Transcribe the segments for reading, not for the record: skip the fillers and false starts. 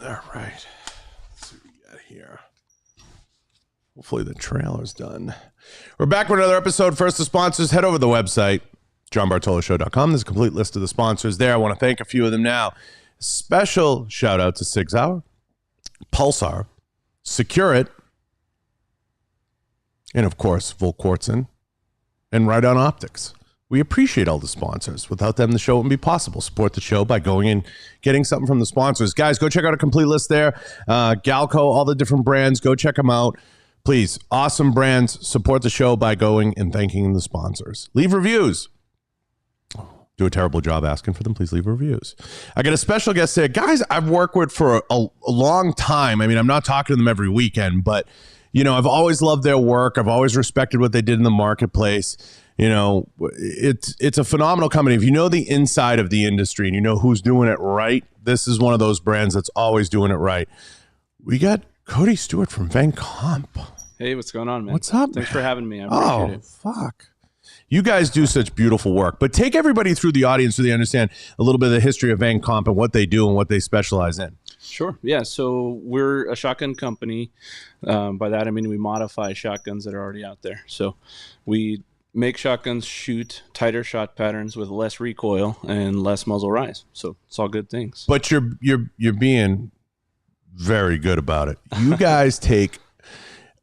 All right. Let's see what we got here. Hopefully the trailer's done. We're back with another episode. First, the sponsors. Head over to the website, johnbartoloshow.com. There's a complete list of the sponsors there. I want to thank a few of them now. Special shout out to Sig Sauer, Pulsar, Secure It, and of course, Volquartsen and Right On Optics. We appreciate all the sponsors. Without them, the show wouldn't be possible. Support the show by going and getting something from the sponsors. Guys, go check out a complete list there. Galco, all the different brands. Go check them out. Please, awesome brands. Support the show by going and thanking the sponsors. Leave reviews. Do a terrible job asking for them. Please leave reviews. I got a special guest there. Guys I've worked with for a long time. I mean, I'm not talking to them every weekend, but, you know, I've always loved their work. I've always respected what they did in the marketplace. You know, it's a phenomenal company. If you know the inside of the industry and you know who's doing it right, this is one of those brands that's always doing it right. We got Cody Stewart from Vangcomp. Hey, what's going on, man? What's up? Thanks for having me. I appreciate it. Fuck. You guys do such beautiful work, but take everybody through the audience so they understand a little bit of the history of Vangcomp and what they do and what they specialize in. Sure. Yeah. So we're a shotgun company. By that, I mean we modify shotguns that are already out there. So we make shotguns shoot tighter shot patterns with less recoil and less muzzle rise. So it's all good things. But you're being very good about it. You guys take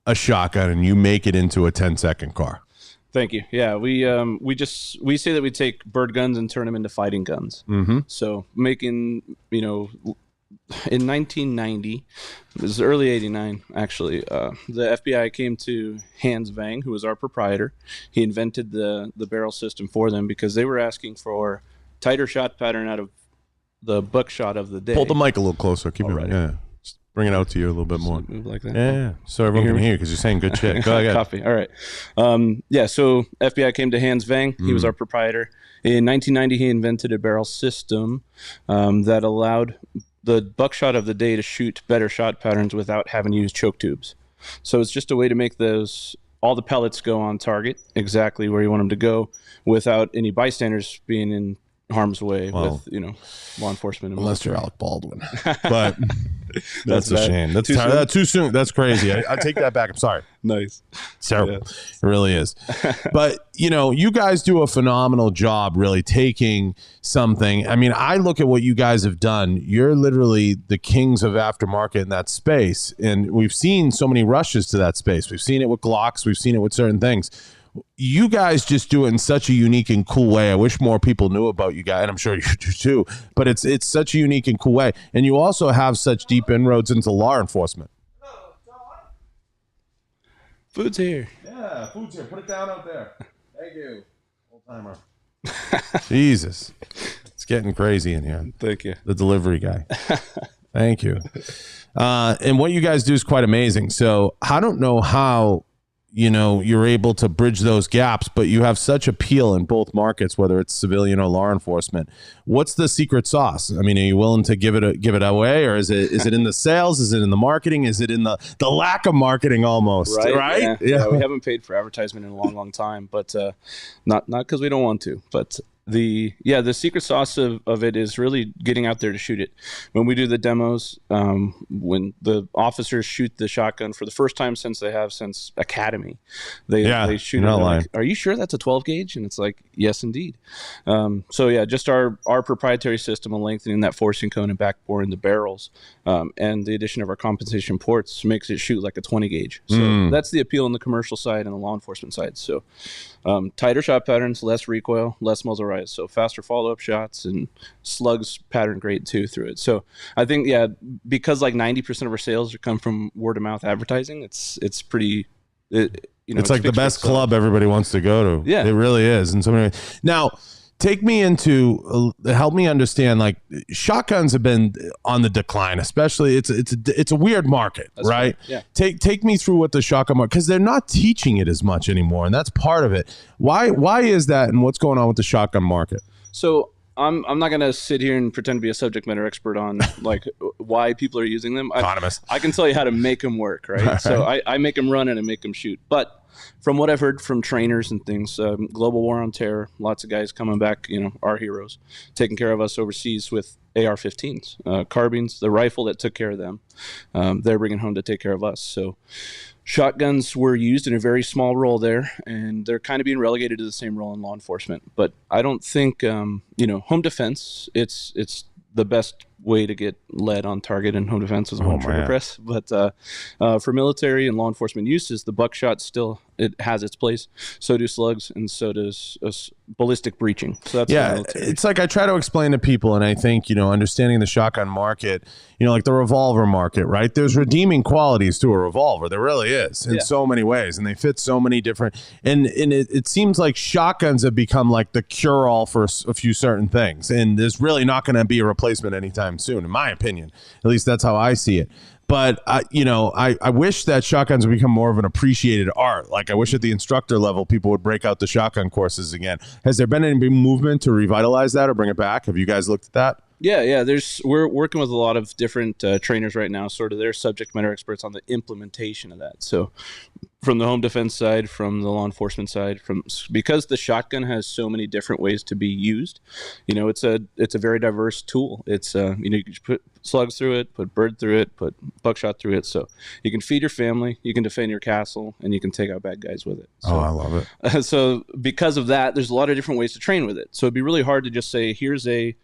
a shotgun and you make it into a 10-second car. Thank you. Yeah, we say that we take bird guns and turn them into fighting guns. Mm-hmm. So making, you know, in 1990, it was early 89 actually, the FBI came to Hans Vang, who was our proprietor. He invented the barrel system for them because they were asking for tighter shot pattern out of the buckshot of the day. Pull the mic a little closer. Keep it right. Yeah. Just bring it out to you a little bit more. Move like that. Yeah. So everyone can hear you because you're saying good shit. Go ahead. Copy. All right. Yeah. So FBI came to Hans Vang. He was our proprietor. In 1990, he invented a barrel system that allowed the buckshot of the day to shoot better shot patterns without having to use choke tubes. So it's just a way to make all the pellets go on target exactly where you want them to go without any bystanders being in harm's way with, you know, law enforcement. And unless you're Alec Baldwin. But that's a shame. That's too soon. That's crazy. I take that back. I'm sorry. Nice. It's terrible. Yeah. It really is. But, you know, you guys do a phenomenal job really taking something. I mean, I look at what you guys have done. You're literally the kings of aftermarket in that space. And we've seen so many rushes to that space. We've seen it with Glocks. We've seen it with certain things. You guys just do it in such a unique and cool way. I wish more people knew about you guys, and I'm sure you do too. But it's such a unique and cool way. And you also have such deep inroads into law enforcement. Food's here. Yeah, food's here. Put it down out there. Thank you. Old timer. Jesus. It's getting crazy in here. Thank you. The delivery guy. Thank you. And what you guys do is quite amazing. So I don't know how, you know, you're able to bridge those gaps, but you have such appeal in both markets, whether it's civilian or law enforcement. What's the secret sauce? I mean, are you willing to give it away, or is it in the sales? Is it in the marketing? Is it in the lack of marketing almost? Right? Yeah. We haven't paid for advertisement in a long time, but not because we don't want to, but the secret sauce of it is really getting out there to shoot it. When we do the demos, when the officers shoot the shotgun for the first time since academy, they shoot it. Like, are you sure that's a 12 gauge? And it's like, yes, indeed. So yeah, just our proprietary system of lengthening that forcing cone and backboring the barrels, and the addition of our compensation ports makes it shoot like a 20 gauge. So that's the appeal on the commercial side and the law enforcement side. So tighter shot patterns, less recoil, less muzzle rise. So faster follow-up shots, and slugs pattern grade too through it. So I think, because like 90% of our sales come from word of mouth advertising, it's pretty, it's like the best club everybody wants to go to. Yeah, it really is. And so many. Now, take me into, help me understand, like, shotguns have been on the decline, especially it's a weird market. That's right? Yeah. Take me through what the shotgun market, because they're not teaching it as much anymore, and that's part of it. Why is that, and what's going on with the shotgun market? So I'm not going to sit here and pretend to be a subject matter expert on like why people are using them. Economist. I can tell you how to make them work, right? So I make them run and I make them shoot. But from what I've heard from trainers and things, global war on terror, lots of guys coming back, our heroes, taking care of us overseas with AR-15s, carbines, the rifle that took care of them. They're bringing home to take care of us. So shotguns were used in a very small role there, and they're kind of being relegated to the same role in law enforcement. But I don't think, home defense, it's the best way to get lead on target in home defense is one trigger press. But for military and law enforcement uses, the buckshot still, it has its place. So do slugs, and so does ballistic breaching. So that's it's like I try to explain to people, and I think, understanding the shotgun market, like the revolver market, right? There's redeeming qualities to a revolver. There really is in so many ways, and they fit so many different, and it seems like shotguns have become like the cure-all for a few certain things, and there's really not going to be a replacement anytime soon, in my opinion. At least that's how I see it. But, I wish that shotguns would become more of an appreciated art. Like, I wish at the instructor level, people would break out the shotgun courses again. Has there been any movement to revitalize that or bring it back? Have you guys looked at that? Yeah. We're working with a lot of different trainers right now, sort of their subject matter experts on the implementation of that. So from the home defense side, from the law enforcement side, because the shotgun has so many different ways to be used, it's a very diverse tool. It's you can put slugs through it, put bird through it, put buckshot through it. So you can feed your family, you can defend your castle, and you can take out bad guys with it. So, I love it. So because of that, there's a lot of different ways to train with it. So it'd be really hard to just say, here's a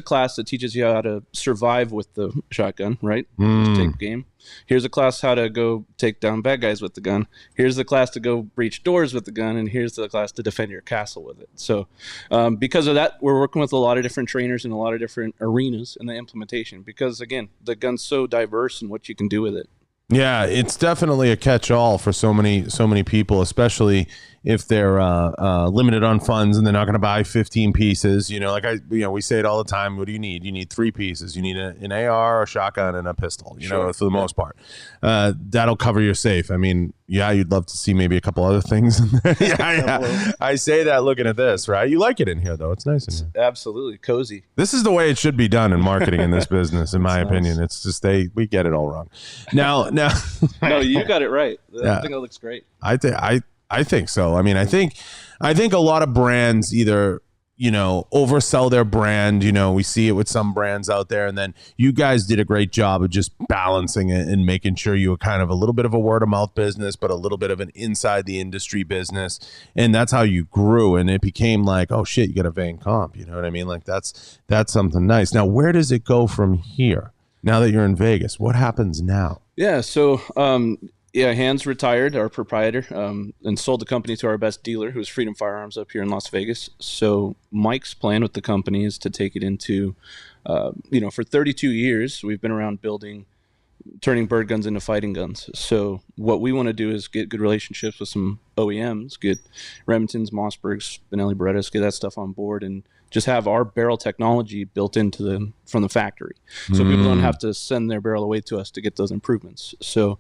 class that teaches you how to survive with the shotgun, right? Just take game. Here's a class how to go take down bad guys with the gun. Here's the class to go breach doors with the gun, and here's the class to defend your castle with it. So because of that, we're working with a lot of different trainers in a lot of different arenas in the implementation, because again, the gun's so diverse in what you can do with it. Yeah, it's definitely a catch-all for so many people, especially if they're limited on funds and they're not going to buy 15 pieces. We say it all the time. What do you need? You need 3 pieces. You need an AR, a shotgun, and a pistol. For the most part, that'll cover your safe. I mean, you'd love to see maybe a couple other things in there. Yeah. I say that looking at this, right? You like it in here, though. It's nice in here. Absolutely cozy. This is the way it should be done in marketing in this business, in my opinion. Nice. It's just we get it all wrong. Now. No, you got it right. I think it looks great. I think so. I mean, I think a lot of brands either, oversell their brand. We see it with some brands out there, and then you guys did a great job of just balancing it and making sure you were kind of a little bit of a word of mouth business, but a little bit of an inside the industry business. And that's how you grew. And it became like, oh shit, you got a Vangcomp. You know what I mean? Like that's something nice. Now, where does it go from here? Now that you're in Vegas, what happens now? Yeah. So, Hans retired, our proprietor, and sold the company to our best dealer, who's Freedom Firearms up here in Las Vegas. So Mike's plan with the company is to take it into, for 32 years, we've been around turning bird guns into fighting guns. So what we want to do is get good relationships with some OEMs, get Remingtons, Mossbergs, Benelli Berettas, get that stuff on board, and just have our barrel technology built into from the factory. So people don't have to send their barrel away to us to get those improvements. So,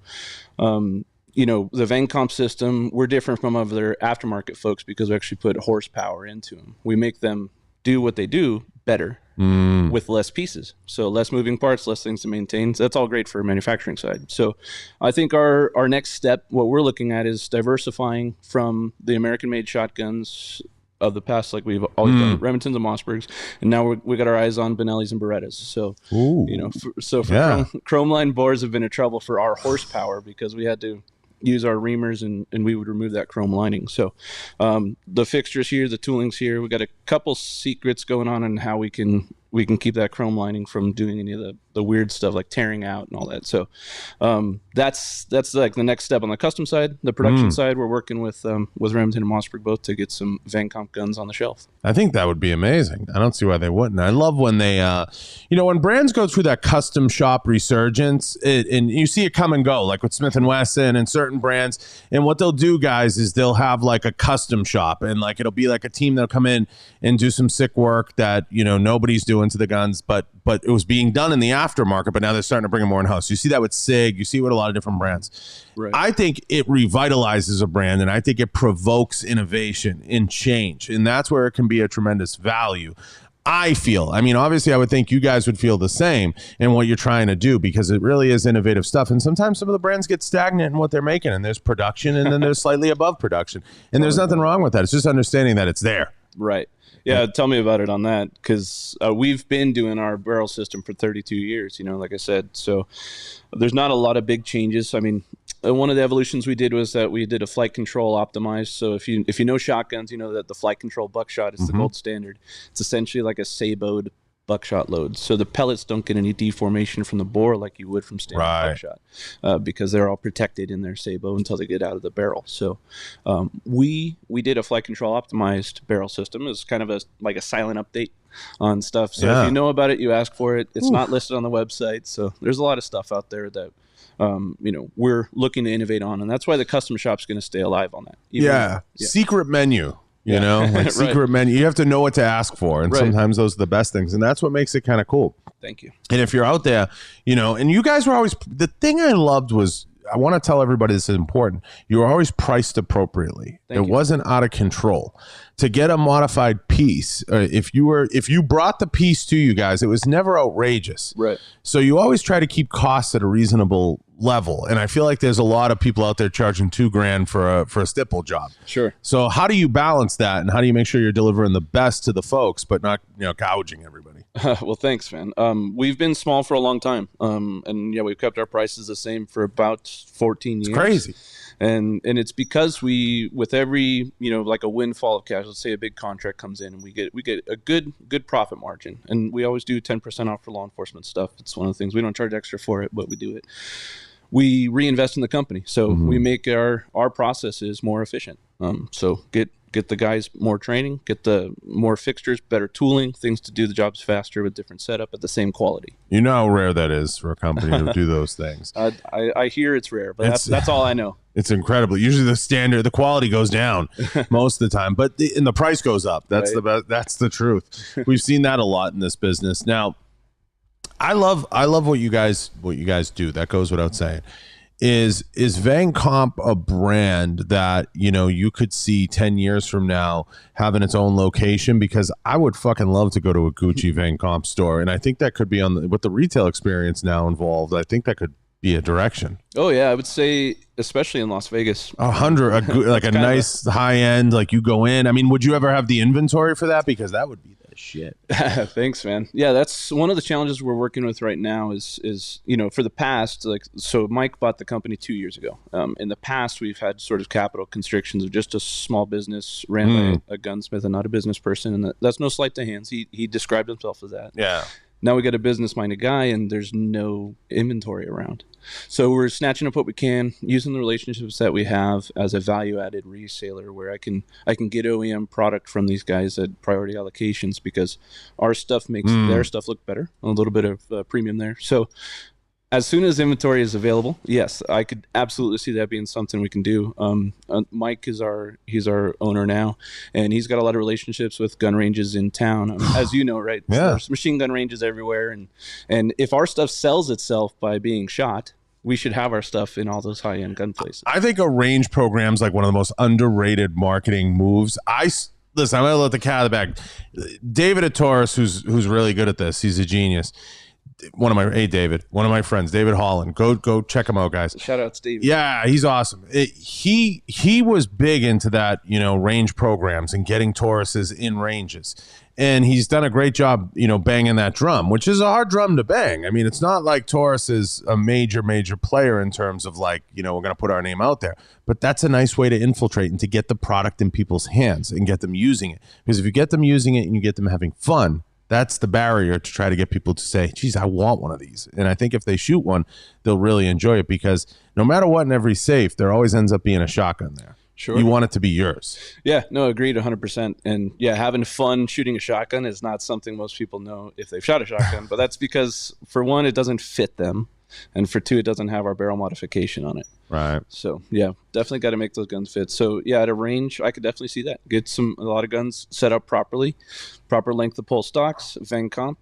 the Vangcomp system, we're different from other aftermarket folks because we actually put horsepower into them. We make them do what they do better with less pieces. So less moving parts, less things to maintain. So that's all great for a manufacturing side. So I think our next step, what we're looking at, is diversifying from the American-made shotguns of the past, like we've always done, Remingtons and Mossbergs, and now we got our eyes on Benellis and Berettas. So, chrome line bores have been a trouble for our horsepower because we had to use our reamers and we would remove that chrome lining. So, the fixtures here, the tooling's here. We got a couple secrets going on how we can keep that chrome lining from doing any of the weird stuff like tearing out and all that. So that's like the next step on the custom side. The production side, we're working with Remington and Mossberg both to get some Vangcomp guns on the shelf. I think that would be amazing. I don't see why they wouldn't. I love when they, when brands go through that custom shop resurgence, and you see it come and go, like with Smith & Wesson and certain brands. And what they'll do, guys, is they'll have like a custom shop, and like it'll be like a team that'll come in and do some sick work that nobody's doing to the guns, but it was being done in the aftermarket, but now they're starting to bring it more in-house. You see that with SIG, you see it with a lot of different brands. Right. I think it revitalizes a brand, and I think it provokes innovation and change, and that's where it can be a tremendous value. I feel. I mean, obviously, I would think you guys would feel the same in what you're trying to do, because it really is innovative stuff. And sometimes some of the brands get stagnant in what they're making, and there's production, and then there's slightly above production. And there's nothing wrong with that. It's just understanding that it's there. Right. Yeah, tell me about it on that, because we've been doing our barrel system for 32 years, like I said. So there's not a lot of big changes. I mean, one of the evolutions we did was that we did a flight control optimized. So if you know shotguns, you know that the flight control buckshot is the gold standard. It's essentially like a saboed buckshot load. So the pellets don't get any deformation from the bore like you would from standard buckshot, because they're all protected in their sabot until they get out of the barrel. So we did a flight control optimized barrel system. It's kind of like a silent update on stuff. So if you know about it, you ask for it. It's not listed on the website. So there's a lot of stuff out there that we're looking to innovate on, and that's why the custom shop's going to stay alive on that. Secret menu. Like secret menu. You have to know what to ask for. And sometimes those are the best things. And that's what makes it kind of cool. Thank you. And if you're out there, and you guys were always, the thing I loved was, I want to tell everybody this is important. You were always priced appropriately. It wasn't out of control. To get a modified piece, if you brought the piece to you guys, it was never outrageous. Right. So you always try to keep costs at a reasonable level. And I feel like there's a lot of people out there charging $2,000 for a stipple job. Sure. So how do you balance that, and how do you make sure you're delivering the best to the folks, but not gouging everybody? Well, thanks, man. We've been small for a long time, and we've kept our prices the same for about 14 years. It's crazy. And it's because with every, like a windfall of cash, let's say a big contract comes in, and we get a good profit margin. And we always do 10% off for law enforcement stuff. It's one of the things. We don't charge extra for it, but we do it. We reinvest in the company. So we make our processes more efficient. So get the guys more training, get the more fixtures, better tooling, things to do the jobs faster with different setup at the same quality. You know how rare that is for a company to do those things. I hear it's rare, but that's all I know. It's incredible. Usually the quality goes down most of the time, but the price goes up. That's the best. That's the truth. We've seen that a lot in this business. Now, I love what you guys do. That goes without saying. Is Vangcomp a brand that you could see 10 years from now having its own location? Because I would fucking love to go to a Gucci Vangcomp store, and I think that could be with the retail experience now involved. I think that could be a direction. Oh yeah, I would say especially in Las Vegas. Like a nice high end. Like you go in. I mean, would you ever have the inventory for that? Because that would be the shit. Thanks, man. Yeah, that's one of the challenges we're working with right now. Is for the past, so Mike bought the company 2 years ago. In the past, we've had sort of capital constrictions of just a small business ran by a gunsmith and not a business person, and that's no slight to Hans. He described himself as that. Yeah. Now we got a business-minded guy, and there's no inventory around. So we're snatching up what we can, using the relationships that we have as a value-added reseller, where I can get OEM product from these guys at priority allocations, because our stuff makes their stuff look better, a little bit of premium there. So as soon as inventory is available, yes, I could absolutely see that being something we can do. Mike he's our owner now, and he's got a lot of relationships with gun ranges in town, as you know, right? Yeah. So there's machine gun ranges everywhere, and if our stuff sells itself by being shot, we should have our stuff in all those high-end gun places. I think a range program's like one of the most underrated marketing moves. Listen, I'm gonna let the cat out of the bag. David at Taurus, who's really good at this, he's a genius. One of my friends, David Holland. Go check him out, guys. Shout out Steve. Yeah, he's awesome. He was big into that, range programs and getting Tauruses in ranges. And he's done a great job, banging that drum, which is a hard drum to bang. I mean, it's not like Taurus is a major player in terms of we're going to put our name out there. But that's a nice way to infiltrate and to get the product in people's hands and get them using it. Because if you get them using it and you get them having fun, that's the barrier to try to get people to say, geez, I want one of these. And I think if they shoot one, they'll really enjoy it, because no matter what, in every safe, there always ends up being a shotgun there. Sure. You want it to be yours. Yeah, no, agreed 100%. And yeah, having fun shooting a shotgun is not something most people know if they've shot a shotgun, but that's because, for one, it doesn't fit them. And for two, it doesn't have our barrel modification on it. Right. So yeah, definitely got to make those guns fit. So yeah, at a range, I could definitely see that. Get a lot of guns set up properly, proper length of pull stocks, Vangcomp,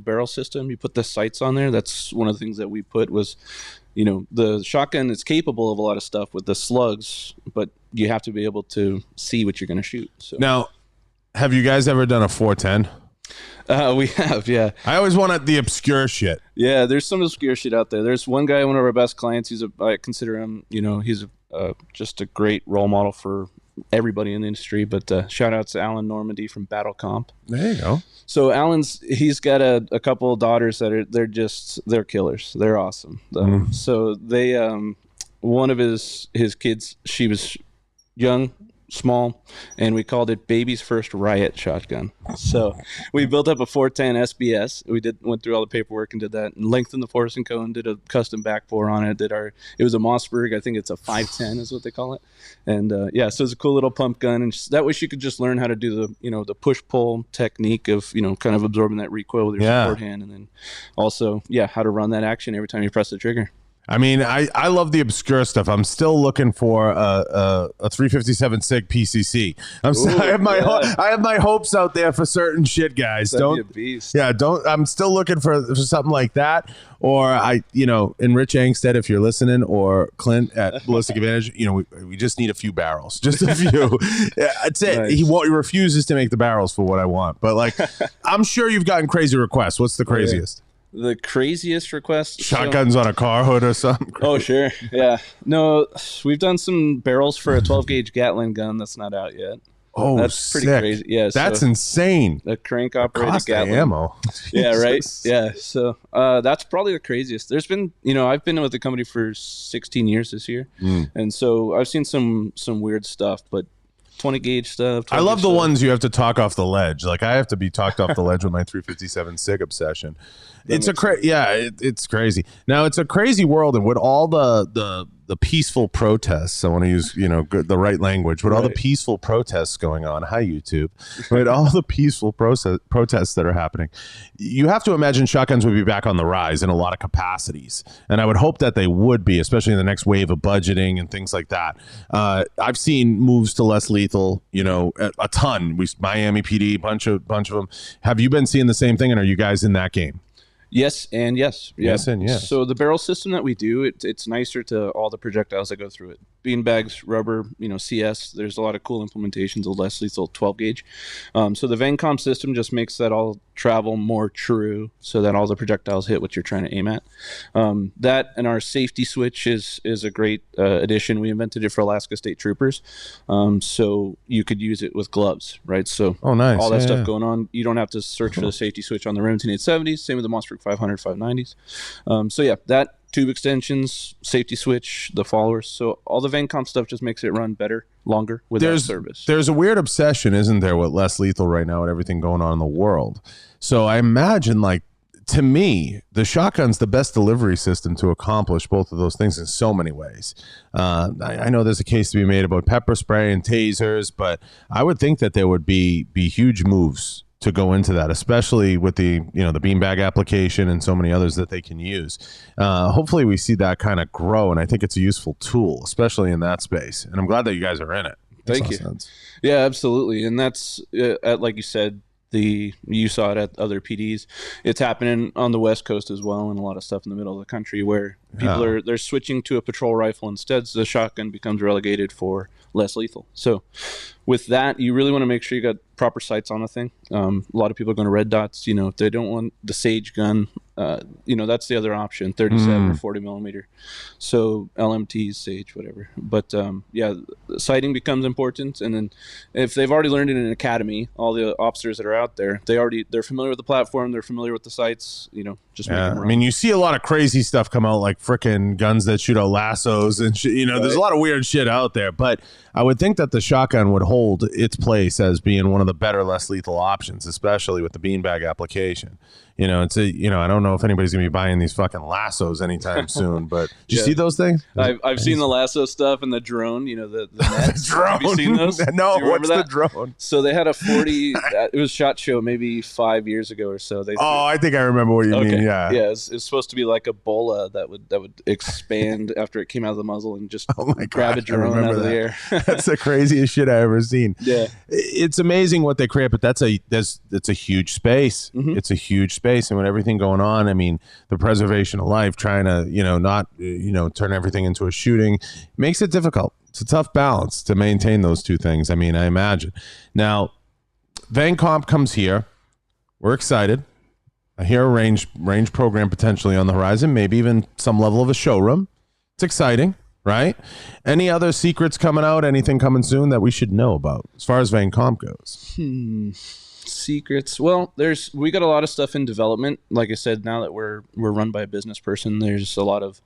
barrel system. You put the sights on there. That's one of the things that we put was, the shotgun is capable of a lot of stuff with the slugs, but you have to be able to see what you're going to shoot. So now, have you guys ever done a 410? We have, yeah. I always wanted the obscure shit. Yeah, there's some obscure shit out there. There's one guy, one of our best clients. I consider him, he's just a great role model for everybody in the industry. But shout out to Alan Normandy from Battlecomp. There you go. So he's got a couple of daughters that they're killers. They're awesome. So they, one of his kids, she was young, small, and we called it Baby's First Riot Shotgun. So we built up a 410 SBS. Went through all the paperwork and did that, and lengthened the forcing cone, did a custom backbore on it. It was a Mossberg. I think it's a 510 is what they call it. And so it's a cool little pump gun, and that way she could just learn how to do the push pull technique of kind of absorbing that recoil with your support hand, and then also how to run that action every time you press the trigger. I mean, I love the obscure stuff. I'm still looking for a 357 SIG PCC. I have my hopes out there for certain shit, guys. That'd be a beast. Yeah, I'm still looking for something like that. Or in Rich Angstead, if you're listening, or Clint at Ballistic Advantage, we just need a few barrels, just a few. That's it. Nice. He refuses to make the barrels for what I want. But I'm sure you've gotten crazy requests. What's the craziest? The craziest request? Shotguns on a car hood or something? Oh, sure. Yeah. No, we've done some barrels for a 12-gauge Gatling gun that's not out yet. Oh, that's pretty crazy. Yeah, that's insane. The crank operated cost Gatling. of ammo. Yeah, right. Yeah. So that's probably the craziest. There's been, I've been with the company for 16 years this year, and so I've seen some weird stuff, but 20 gauge stuff. I love the ones you have to talk off the ledge. I have to be talked off the ledge with my 357 SIG obsession. It's crazy. Now it's a crazy world, and with all the peaceful protests, I want to use the right language. With all the peaceful protests going on, hi YouTube, with all the peaceful protests that are happening, you have to imagine shotguns would be back on the rise in a lot of capacities, and I would hope that they would be, especially in the next wave of budgeting and things like that. I've seen moves to less lethal, a ton. Miami PD, bunch of them. Have you been seeing the same thing, and are you guys in that game? Yes and yes. Yes and yes. So the barrel system that we do, it's nicer to all the projectiles that go through it. Beanbags, rubber, CS. There's a lot of cool implementations of less lethal 12 gauge. So the Vangcomp system just makes that all travel more true, so that all the projectiles hit what you're trying to aim at. That and our safety switch is a great addition. We invented it for Alaska State Troopers, so you could use it with gloves, right? So nice. All that stuff going on, you don't have to search for the safety switch on the Remington 870s. Same with the Mossberg 500, 590s. That tube extensions, safety switch, the followers. So all the Vangcomp stuff just makes it run better, longer without service. There's a weird obsession, isn't there, with less lethal right now and everything going on in the world. So I imagine, to me, the shotgun's the best delivery system to accomplish both of those things in so many ways. I know there's a case to be made about pepper spray and tasers, but I would think that there would be huge moves to go into that, especially with the the beanbag application and so many others that they can use. Hopefully we see that kind of grow, and I think it's a useful tool, especially in that space. And I'm glad that you guys are in it. Thank you. Sense. Yeah, absolutely. And that's like you said, you saw it at other PDs. It's happening on the West Coast as well, and a lot of stuff in the middle of the country where people they're switching to a patrol rifle instead. So the shotgun becomes relegated for less lethal. So with that, you really want to make sure you got proper sights on the thing. A lot of people are going to red dots. If they don't want the Sage gun, that's the other option, 37 or 40 millimeter. So LMTs, Sage, whatever. But sighting becomes important. And then if they've already learned it in an academy, all the officers that are out there, they're familiar with the platform, they're familiar with the sights. Just make them run. I mean, you see a lot of crazy stuff come out, like frickin' guns that shoot out lassos and shit. There's a lot of weird shit out there. But I would think that the shotgun would hold its place as being one of the better, less lethal options, especially with the beanbag application. I don't know if anybody's gonna be buying these fucking lassos anytime soon, but did you see those things? I've seen the lasso stuff and the drone, the nets. Drone. Have you seen those? No, what's the drone? So they had a 40, it was SHOT Show maybe 5 years ago or so. I think I remember what you mean, yeah. Yeah, it's supposed to be like a bola that would expand after it came out of the muzzle and just grab a drone out of the air. That's the craziest shit I ever seen. Yeah. It's amazing what they create, but it's a huge space. Mm-hmm. It's a huge space. And with everything going on, I mean, the preservation of life, trying to, not, turn everything into a shooting makes it difficult. It's a tough balance to maintain those two things. I mean, I imagine. Now, Vangcomp comes here. We're excited. I hear a range program potentially on the horizon, maybe even some level of a showroom. It's exciting, right? Any other secrets coming out? Anything coming soon that we should know about as far as Vangcomp goes? Secrets. Well, we got a lot of stuff in development. Like I said, now that we're run by a business person, there's a lot of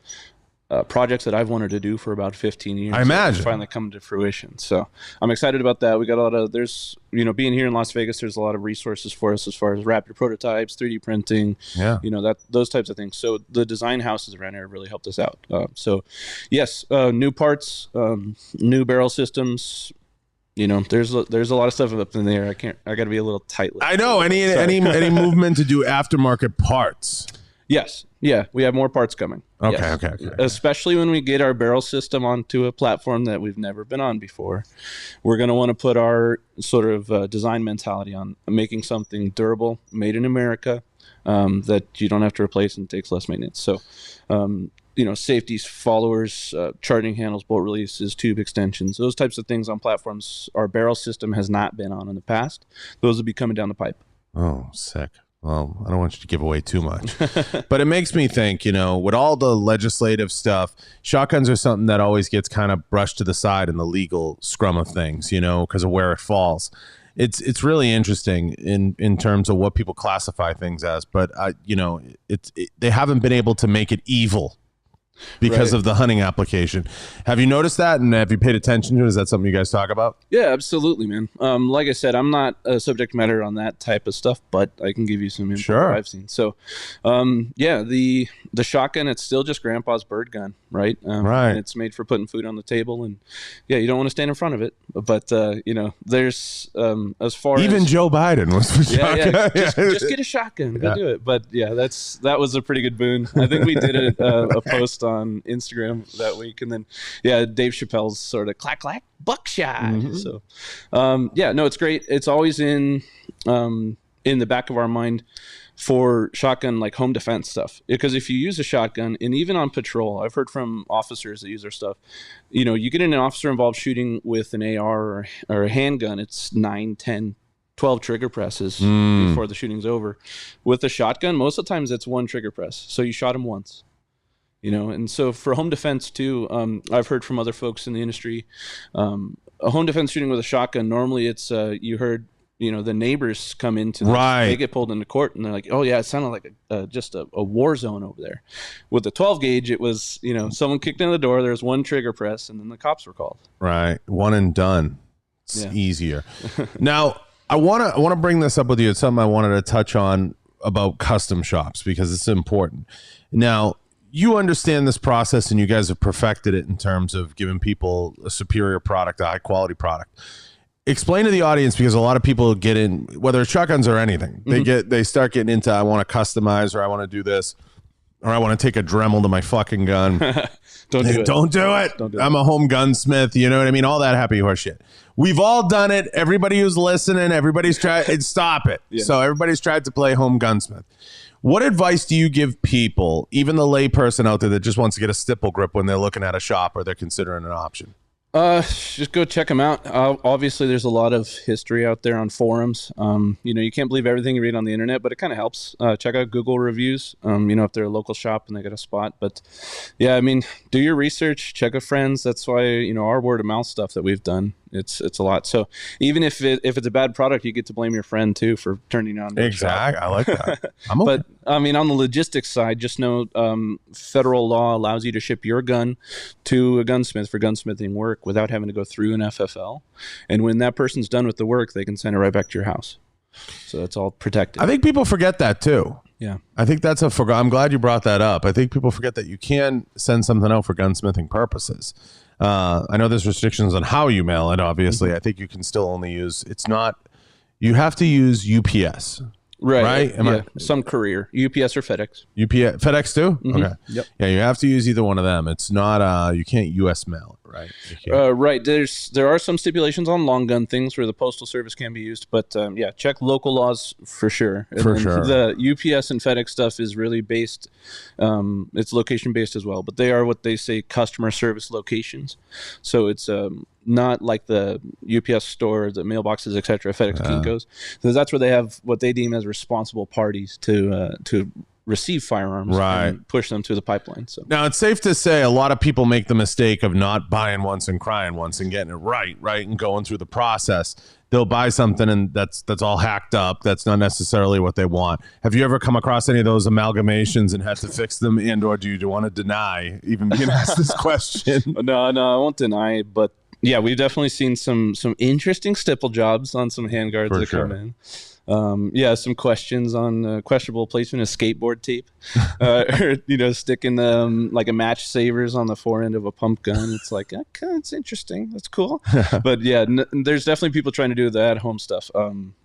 projects that I've wanted to do for about 15 years. I imagine. Finally come to fruition. So I'm excited about that. We got a lot of, being here in Las Vegas, there's a lot of resources for us as far as wrap your prototypes, 3D printing, those types of things. So the design houses around here really helped us out. Yes, new parts, new barrel systems. There's a lot of stuff up in there. I got to be a little tight. I know. Any movement to do aftermarket parts? Yes. Yeah, we have more parts coming. Okay, yes. okay. Especially when we get our barrel system onto a platform that we've never been on before. We're going to want to put our sort of design mentality on making something durable, made in America, that you don't have to replace and takes less maintenance. So, safeties, followers, charging handles, bolt releases, tube extensions, those types of things on platforms our barrel system has not been on in the past. Those will be coming down the pipe. Oh, sick. Well, I don't want you to give away too much, but it makes me think, with all the legislative stuff, shotguns are something that always gets kind of brushed to the side in the legal scrum of things, because of where it falls. It's really interesting in terms of what people classify things as, but they haven't been able to make it evil because of the hunting application. Have you noticed that, and have you paid attention to it? Is that something you guys talk about? Yeah, absolutely, man. Like I said, I'm not a subject matter on that type of stuff, but I can give you some info that I've seen. So, the shotgun, it's still just grandpa's bird gun, right? Right. And it's made for putting food on the table, and you don't want to stand in front of it. But there's as far even as Joe Biden was for shotgun. Just get a shotgun, go do it. But that was a pretty good boon. I think we did a post on Instagram that week, and then Dave Chappelle's sort of clack clack buckshot. Mm-hmm. So it's great. It's always in the back of our mind for shotgun, like home defense stuff, because if you use a shotgun, and even on patrol, I've heard from officers that use their stuff, you get in an officer involved shooting with an AR or a handgun, it's 9, 10, 12 trigger presses before the shooting's over. With a shotgun, most of the times it's one trigger press, so you shot him once. And so for home defense too, I've heard from other folks in the industry, a home defense shooting with a shotgun, normally it's, you heard, the neighbors come into they get pulled into court, and they're like, oh yeah, it sounded like just a war zone over there. With the 12 gauge, it was, someone kicked in the door, there was one trigger press, and then the cops were called. Right. One and done. It's easier. Now, I want to bring this up with you. It's something I wanted to touch on about custom shops, because it's important. Now, you understand this process, and you guys have perfected it in terms of giving people a superior product, a high quality product. Explain to the audience, because a lot of people get in, whether it's shotguns or anything, they start getting into, I want to customize, or I want to do this, or I want to take a Dremel to my fucking gun. Don't do it. I'm a home gunsmith. You know what I mean? All that happy horse shit. We've all done it. Everybody who's listening, everybody's tried. Stop it. Yeah. So everybody's tried to play home gunsmith. What advice do you give people, even the lay person out there that just wants to get a stipple grip when they're looking at a shop or they're considering an option? Just go check them out. Obviously, there's a lot of history out there on forums. You can't believe everything you read on the internet, but it kind of helps. Check out Google reviews, if they're a local shop and they got a spot. But do your research, check with friends. That's why, our word of mouth stuff that we've done, it's a lot. So even if it's a bad product, you get to blame your friend too for turning on. Exactly. I like that. Okay. But on the logistics side, just know federal law allows you to ship your gun to a gunsmith for gunsmithing work without having to go through an FFL. And when that person's done with the work, they can send it right back to your house. So that's all protected. I think people forget that too. Yeah. I think that's I'm glad you brought that up. I think people forget that you can send something out for gunsmithing purposes. I know there's restrictions on how you mail it, obviously. Mm-hmm. I think you can still only use, you have to use UPS. Right? Some courier, UPS or FedEx. FedEx too? Mm-hmm. Okay. Yep. Yeah, you have to use either one of them. It's not, you can't US mail it, right? Right. There are some stipulations on long gun things where the Postal Service can be used, but check local laws for sure. For sure. The UPS and FedEx stuff is really based, it's location based as well, but they are what they say customer service locations. So it's, not like the UPS store, the mailboxes, etc., FedEx, Kinko's, because that's where they have what they deem as responsible parties to receive firearms and push them through the pipeline. So now it's safe to say a lot of people make the mistake of not buying once and crying once and getting it right, and going through the process. They'll buy something and that's all hacked up. That's not necessarily what they want. Have you ever come across any of those amalgamations and had to fix them, and or do you want to deny even being asked this question? No, I won't deny it, but yeah, we've definitely seen some interesting stipple jobs on some handguards that come in. Some questions on questionable placement of skateboard tape, or sticking like a match savers on the fore end of a pump gun. It's like, okay, it's interesting, that's cool. But yeah, there's definitely people trying to do the at-home stuff.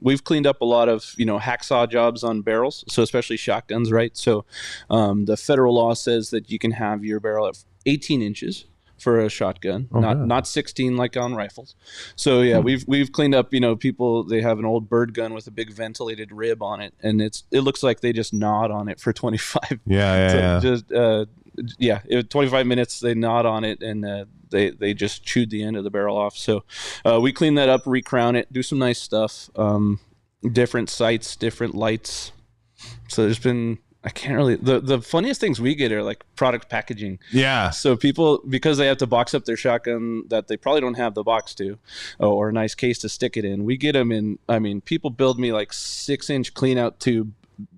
We've cleaned up a lot of hacksaw jobs on barrels, so especially shotguns, right? So the federal law says that you can have your barrel at 18 inches for a shotgun, not 16 like on rifles. So yeah, we've cleaned up. People, they have an old bird gun with a big ventilated rib on it, and it looks like they just gnawed on it for 25. Just 25 minutes they gnawed on it, and they just chewed the end of the barrel off. So we clean that up, recrown it, do some nice stuff. Different sights, different lights. So there's been. I can't really. The funniest things we get are like product packaging. Yeah. So people, because they have to box up their shotgun that they probably don't have the box to, or a nice case to stick it in, we get them in. I mean, people build me like 6-inch clean out tube,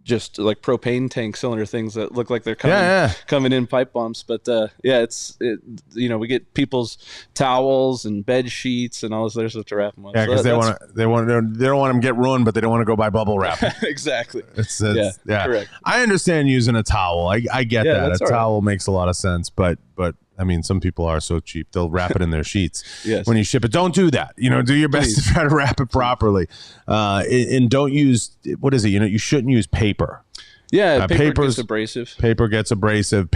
just like propane tank cylinder things that look like they're coming in pipe bombs. But we get people's towels and bed sheets and all this other stuff to wrap them up. Yeah, because they don't want them to get ruined, but they don't want to go buy bubble wrap. Exactly. It's correct. I understand using a towel. I get that. A towel makes a lot of sense, but I mean, some people are so cheap, they'll wrap it in their sheets when you ship it. Don't do that. Do your best to try to wrap it properly. And don't use, what is it? You shouldn't use paper. Yeah, paper gets abrasive. Paper gets abrasive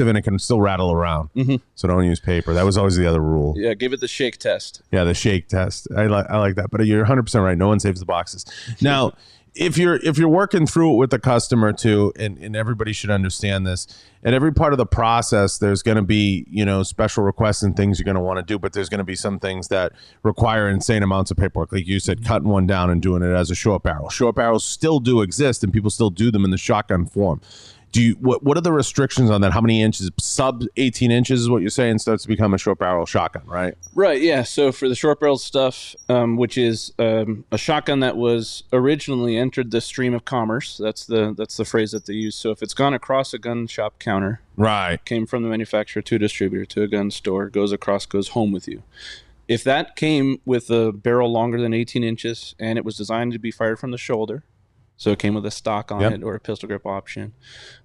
and it can still rattle around. Mm-hmm. So don't use paper. That was always the other rule. Yeah, give it the shake test. Yeah, the shake test. I like that. But you're 100% right. No one saves the boxes. Now, if you're working through it with the customer too, and everybody should understand this, at every part of the process, there's going to be, special requests and things you're going to want to do, but there's going to be some things that require insane amounts of paperwork. Like you said, cutting one down and doing it as a short barrel. Short barrels still do exist, and people still do them in the shotgun form. What are the restrictions on that? How many inches? Sub 18 inches is what you're saying starts to become a short barrel shotgun, right? Right, yeah. So for the short barrel stuff, which is a shotgun that was originally entered the stream of commerce, that's the phrase that they use. So if it's gone across a gun shop counter, came from the manufacturer to a distributor to a gun store, goes home with you. If that came with a barrel longer than 18 inches and it was designed to be fired from the shoulder, so it came with a stock on it or a pistol grip option,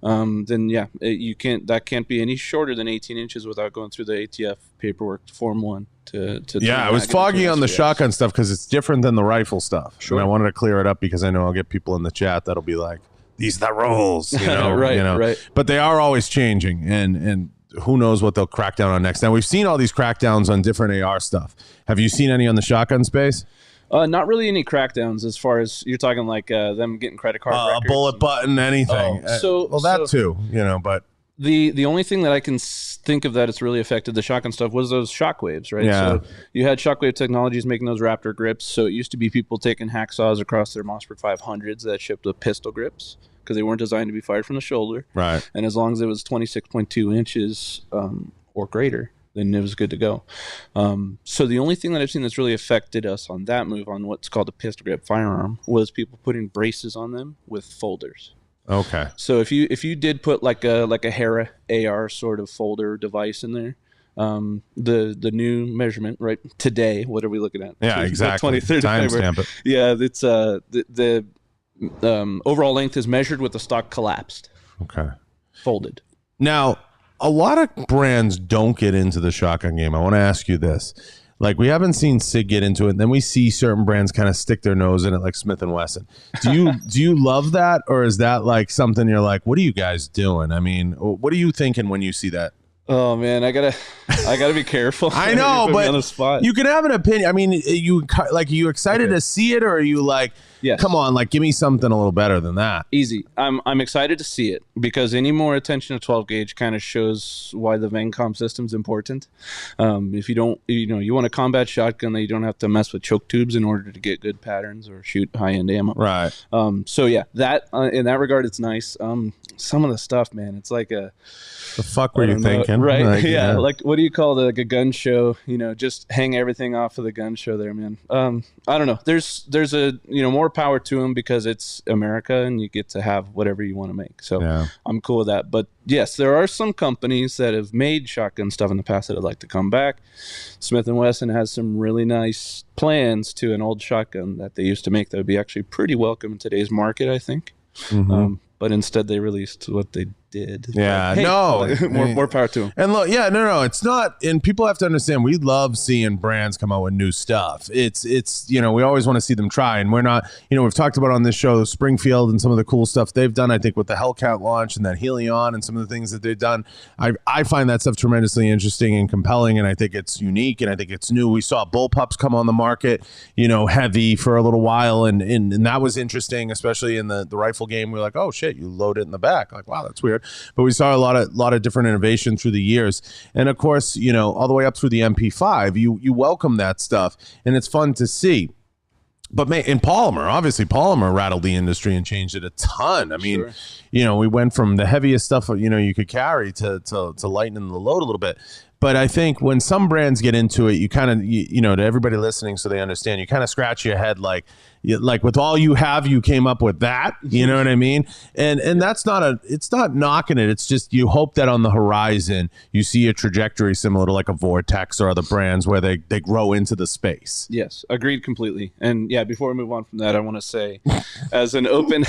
then that can't be any shorter than 18 inches without going through the ATF paperwork Form 1 to I was foggy on the shotgun stuff because it's different than the rifle stuff. Sure. And I wanted to clear it up because I know I'll get people in the chat that'll be like, these are the rules, right. But they are always changing, and who knows what they'll crack down on next. Now, we've seen all these crackdowns on different AR stuff. Have you seen any on the shotgun space? Not really any crackdowns as far as you're talking like them getting credit card records. A bullet button, anything. That too, but the only thing that I can think of that it's really affected the shotgun stuff was those shockwaves, right? Yeah. So you had Shockwave Technologies making those Raptor grips. So it used to be people taking hacksaws across their Mossberg 500s that shipped with pistol grips because they weren't designed to be fired from the shoulder. Right. And as long as it was 26.2 inches or greater, then it was good to go. So the only thing that I've seen that's really affected us on that move on what's called a pistol grip firearm was people putting braces on them with folders. Okay. So if you did put like a Hera AR sort of folder device in there, the new measurement right today, what are we looking at? Yeah, exactly. 2030 timestamp it. Yeah, it's the overall length is measured with the stock collapsed. Okay. Folded. Now, a lot of brands don't get into the shotgun game. I want to ask you this. Like, we haven't seen SIG get into it, and then we see certain brands kind of stick their nose in it, like Smith & Wesson. Do you love that, or is that like something you're like, what are you guys doing? I mean, what are you thinking when you see that? Oh man, I I got to be careful. I know, but on the spot. You can have an opinion. I mean, are you excited to see it, or are you like, yes, come on, like give me something a little better than that? Easy. I'm excited to see it because any more attention to 12 gauge kind of shows why the Vangcomp System's important. If you don't, you want a combat shotgun that you don't have to mess with choke tubes in order to get good patterns or shoot high end ammo. Right. So yeah, that in that regard, it's nice. Some of the stuff, man, it's like the fuck were you thinking? Right. Like, yeah. Like, what do you call it? Like a gun show, just hang everything off of the gun show there, man. I don't know. There's a, more power to them because it's America and you get to have whatever you want to make. So yeah. I'm cool with that. But yes, there are some companies that have made shotgun stuff in the past that I'd like to come back. Smith & Wesson has some really nice plans to an old shotgun that they used to make that would be actually pretty welcome in today's market, I think. Mm-hmm. But instead they released what they did. Yeah, like, hey, no. More power to them. And look, yeah, no, it's not. And people have to understand, we love seeing brands come out with new stuff. It's we always want to see them try. And we're not, we've talked about on this show, Springfield and some of the cool stuff they've done. I think with the Hellcat launch and that Helion and some of the things that they've done, I find that stuff tremendously interesting and compelling. And I think it's unique and I think it's new. We saw bullpups come on the market, heavy for a little while. And that was interesting, especially in the rifle game. We're like, oh shit, you load it in the back. Like, wow, that's weird. But we saw a lot of different innovation through the years, and of course, all the way up through the MP5, you welcome that stuff, and it's fun to see. But in polymer, obviously, polymer rattled the industry and changed it a ton. I mean, sure. We went from the heaviest stuff you could carry to lightening the load a little bit. But I think when some brands get into it, you kind of, to everybody listening so they understand, you kind of scratch your head like with all you have, you came up with that, you know what I mean? And that's it's not knocking it. It's just you hope that on the horizon, you see a trajectory similar to like a Vortex or other brands where they grow into the space. Yes, agreed completely. And yeah, before we move on from that, I want to say as an open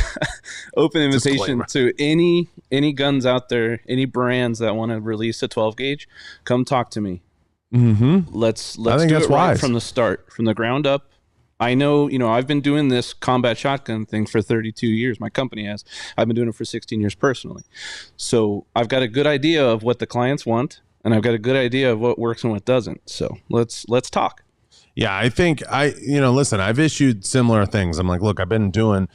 invitation to any guns out there, any brands that want to release a 12 gauge, come talk to me. Mm-hmm. Let's do it right from the start, from the ground up. I know, I've been doing this combat shotgun thing for 32 years. My company has. I've been doing it for 16 years personally. So I've got a good idea of what the clients want, and I've got a good idea of what works and what doesn't. So let's talk. Yeah, I think listen, I've issued similar things. I'm like, look, I've been doing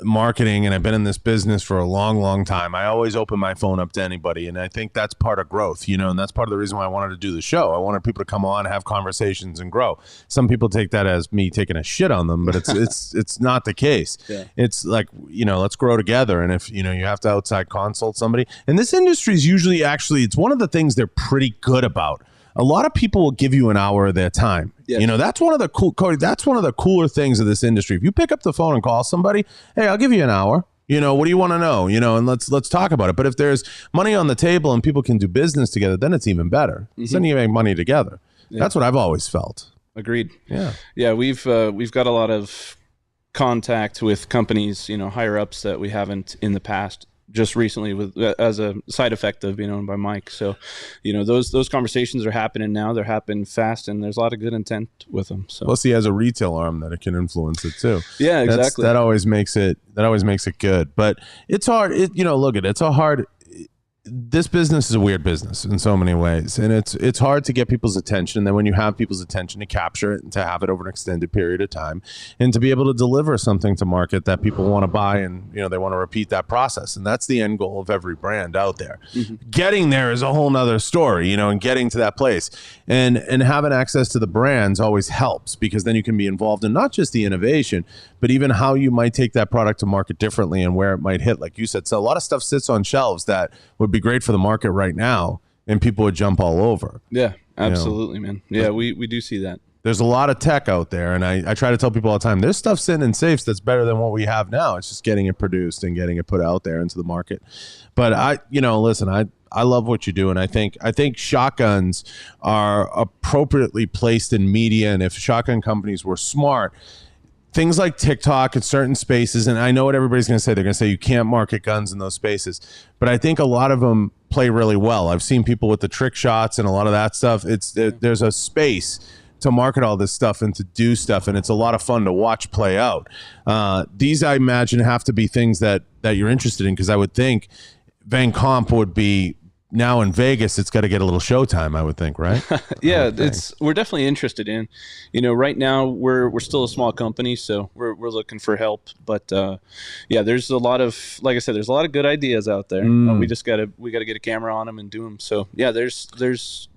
marketing and I've been in this business for a long, long time. I always open my phone up to anybody, and I think that's part of growth, and that's part of the reason why I wanted to do the show. I wanted people to come on, have conversations, and grow. Some people take that as me taking a shit on them, but it's not the case. Yeah. It's like, let's grow together. And if you have to outside consult somebody, and this industry is usually it's one of the things they're pretty good about. A lot of people will give you an hour of their time. Yes. That's one of the Cody, that's one of the cooler things of this industry. If you pick up the phone and call somebody, hey, I'll give you an hour. What do you want to know? And let's talk about it. But if there's money on the table and people can do business together, then it's even better. Mm-hmm. So then you make money together. Yeah. That's what I've always felt. Agreed. Yeah. Yeah, we've got a lot of contact with companies, higher ups that we haven't in the past. Just recently, as a side effect of being owned by Mike. So, those conversations are happening now. They're happening fast, and there's a lot of good intent with them. So, plus he has a retail arm that it can influence it too. Yeah, exactly. That always makes it good. But it's hard. This business is a weird business in so many ways, and it's hard to get people's attention. And then when you have people's attention, to capture it and to have it over an extended period of time, and to be able to deliver something to market that people want to buy, and they want to repeat that process. And that's the end goal of every brand out there. Mm-hmm. Getting there is a whole nother story, and getting to that place and having access to the brands always helps, because then you can be involved in not just the innovation, but even how you might take that product to market differently and where it might hit. Like you said, so a lot of stuff sits on shelves that would be great for the market right now, and people would jump all over. Yeah, absolutely, man. Yeah, we do see that. There's a lot of tech out there, and I try to tell people all the time, there's stuff sitting in safes that's better than what we have now. It's just getting it produced and getting it put out there into the market. But listen, I love what you do, and I think shotguns are appropriately placed in media, and if shotgun companies were smart, things like TikTok at certain spaces, and I know what everybody's going to say. They're going to say you can't market guns in those spaces. But I think a lot of them play really well. I've seen people with the trick shots and a lot of that stuff. There's a space to market all this stuff and to do stuff, and it's a lot of fun to watch play out. These, I imagine, have to be things that you're interested in, because I would think Vangcomp would be now in Vegas, it's got to get a little showtime, I would think, right? Yeah, we're definitely interested in. Right now we're still a small company, so we're looking for help. But yeah, there's a lot of, like I said, there's a lot of good ideas out there. We gotta get a camera on them and do them. So yeah, there's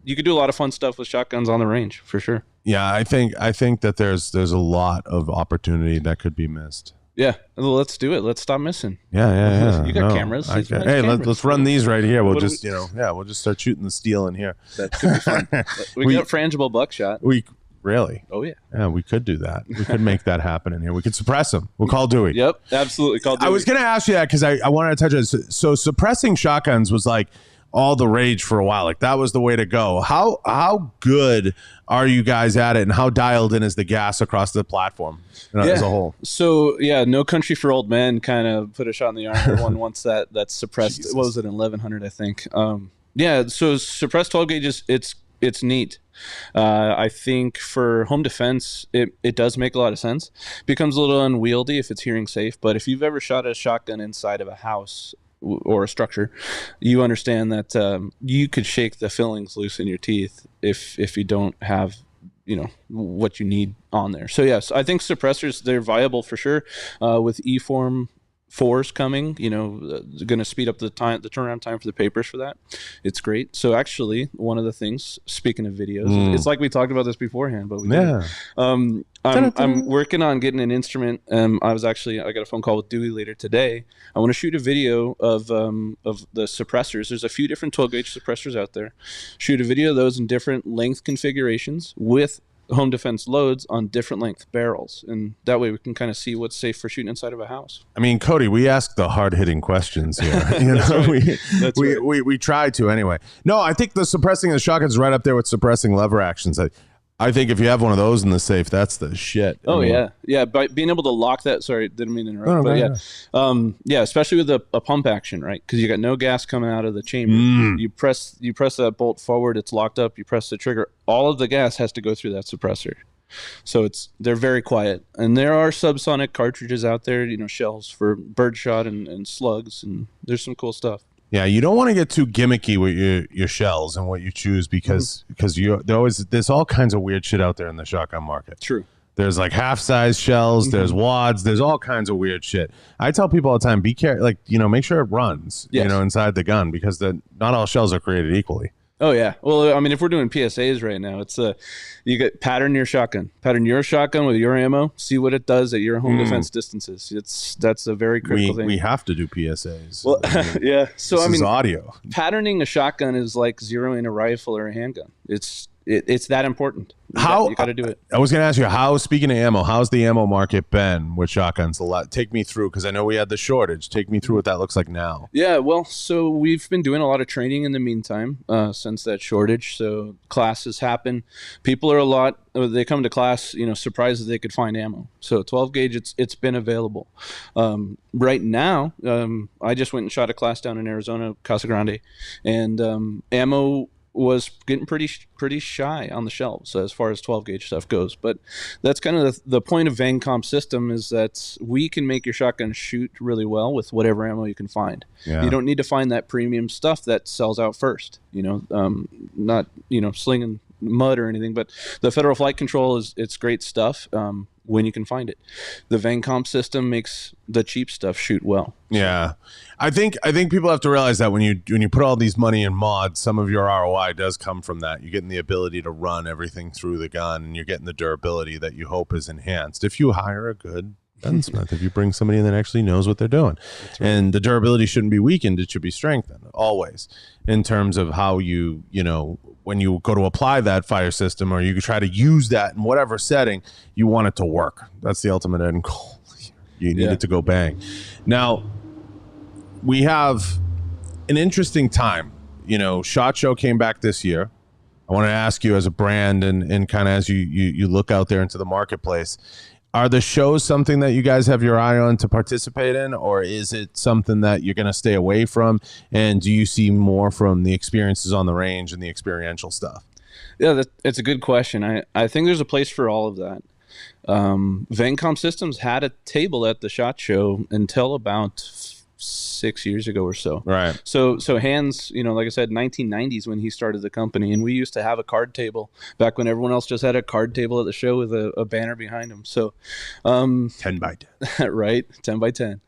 you could do a lot of fun stuff with shotguns on the range for sure. Yeah, I think that there's a lot of opportunity that could be missed. Yeah, well, let's do it. Let's stop missing. Yeah. You got cameras. Hey, let's run these right here. We'll just, we'll just start shooting the steel in here. That could be fun. We got frangible buckshot. Really? Oh, yeah. Yeah, we could do that. We could make that happen in here. We could suppress them. We'll call Dewey. Yep, absolutely. Call Dewey. I was going to ask you that because I wanted to touch on it. So suppressing shotguns was like all the rage for a while. Like that was the way to go. How good are you guys at it, and how dialed in is the gas across the platform as a whole? So yeah, No Country for Old Men kind of put a shot in the arm one once that's suppressed. Jesus. What was it, 1100, I think. Yeah, so suppressed 12 gauges, it's neat. I think for home defense, it does make a lot of sense. Becomes a little unwieldy if it's hearing safe, but if you've ever shot a shotgun inside of a house or a structure, you understand that you could shake the fillings loose in your teeth if you don't have what you need on there. So yes, I think suppressors, they're viable for sure. With E-form 4s coming, going to speed up the turnaround time for the papers for that. It's great. So actually, one of the things, speaking of videos, it's like we talked about this beforehand, but we didn't. I'm working on getting an instrument. I got a phone call with Dewey later today. I want to shoot a video of the suppressors. There's a few different 12 gauge suppressors out there. Shoot a video of those in different length configurations with home defense loads on different length barrels, and that way we can kind of see what's safe for shooting inside of a house. I mean, Cody, we ask the hard-hitting questions here. We try to anyway. No, I think the suppressing of the shotgun is right up there with suppressing lever actions. I think if you have one of those in the safe, that's the shit. Oh, yeah. By being able to lock that, sorry, didn't mean to interrupt, but especially with a pump action, right? Because you got no gas coming out of the chamber. You press that bolt forward, it's locked up. You press the trigger, all of the gas has to go through that suppressor. So they're very quiet, and there are subsonic cartridges out there, shells for birdshot and slugs, and there's some cool stuff. Yeah, you don't want to get too gimmicky with your shells and what you choose because there's all kinds of weird shit out there in the shotgun market. True. There's like half-size shells, there's wads, there's all kinds of weird shit. I tell people all the time, be careful, make sure it runs, inside the gun, because not all shells are created equally. Oh yeah. Well, I mean, if we're doing PSAs right now, it's you get pattern your shotgun with your ammo, see what it does at your home defense distances. That's a very critical thing. We have to do PSAs. Well, yeah. So this is audio. Patterning a shotgun is like zeroing a rifle or a handgun. It's that important. You got to do it. I was going to ask you, speaking of ammo, how's the ammo market been with shotguns? Take me through, because I know we had the shortage. Take me through what that looks like now. Yeah, well, so we've been doing a lot of training in the meantime since that shortage. So classes happen. People they come to class, surprised that they could find ammo. So 12 gauge, it's been available. Right now, I just went and shot a class down in Arizona, Casa Grande, and ammo was getting pretty shy on the shelves as far as 12 gauge stuff goes. But that's kind of the point of Vangcomp System, is that we can make your shotgun shoot really well with whatever ammo you can find. Yeah. You don't need to find that premium stuff that sells out first, not slinging mud or anything, but the Federal Flight Control it's great stuff when you can find it. The Vangcomp system makes the cheap stuff shoot well. Yeah, I think people have to realize that when you put all these money in mods, some of your ROI does come from that. You're getting the ability to run everything through the gun, and you're getting the durability that you hope is enhanced if you hire a good gunsmith. If you bring somebody in that actually knows what they're doing. Right. And the durability shouldn't be weakened, it should be strengthened always, in terms of how when you go to apply that fire system, or you try to use that in whatever setting, you want it to work. That's the ultimate end goal. You need it to go bang. Now, we have an interesting time. SHOT Show came back this year. I want to ask you, as a brand and kind of as you look out there into the marketplace, are the shows something that you guys have your eye on to participate in, or is it something that you're going to stay away from? And do you see more from the experiences on the range and the experiential stuff? Yeah, it's a good question. I think there's a place for all of that. Vangcomp Systems had a table at the SHOT Show until about 6 years ago or so. Right. So Hans, like I said, 1990s when he started the company, and we used to have a card table back when everyone else just had a card table at the show with a banner behind him. So 10 by 10. right, 10 by 10.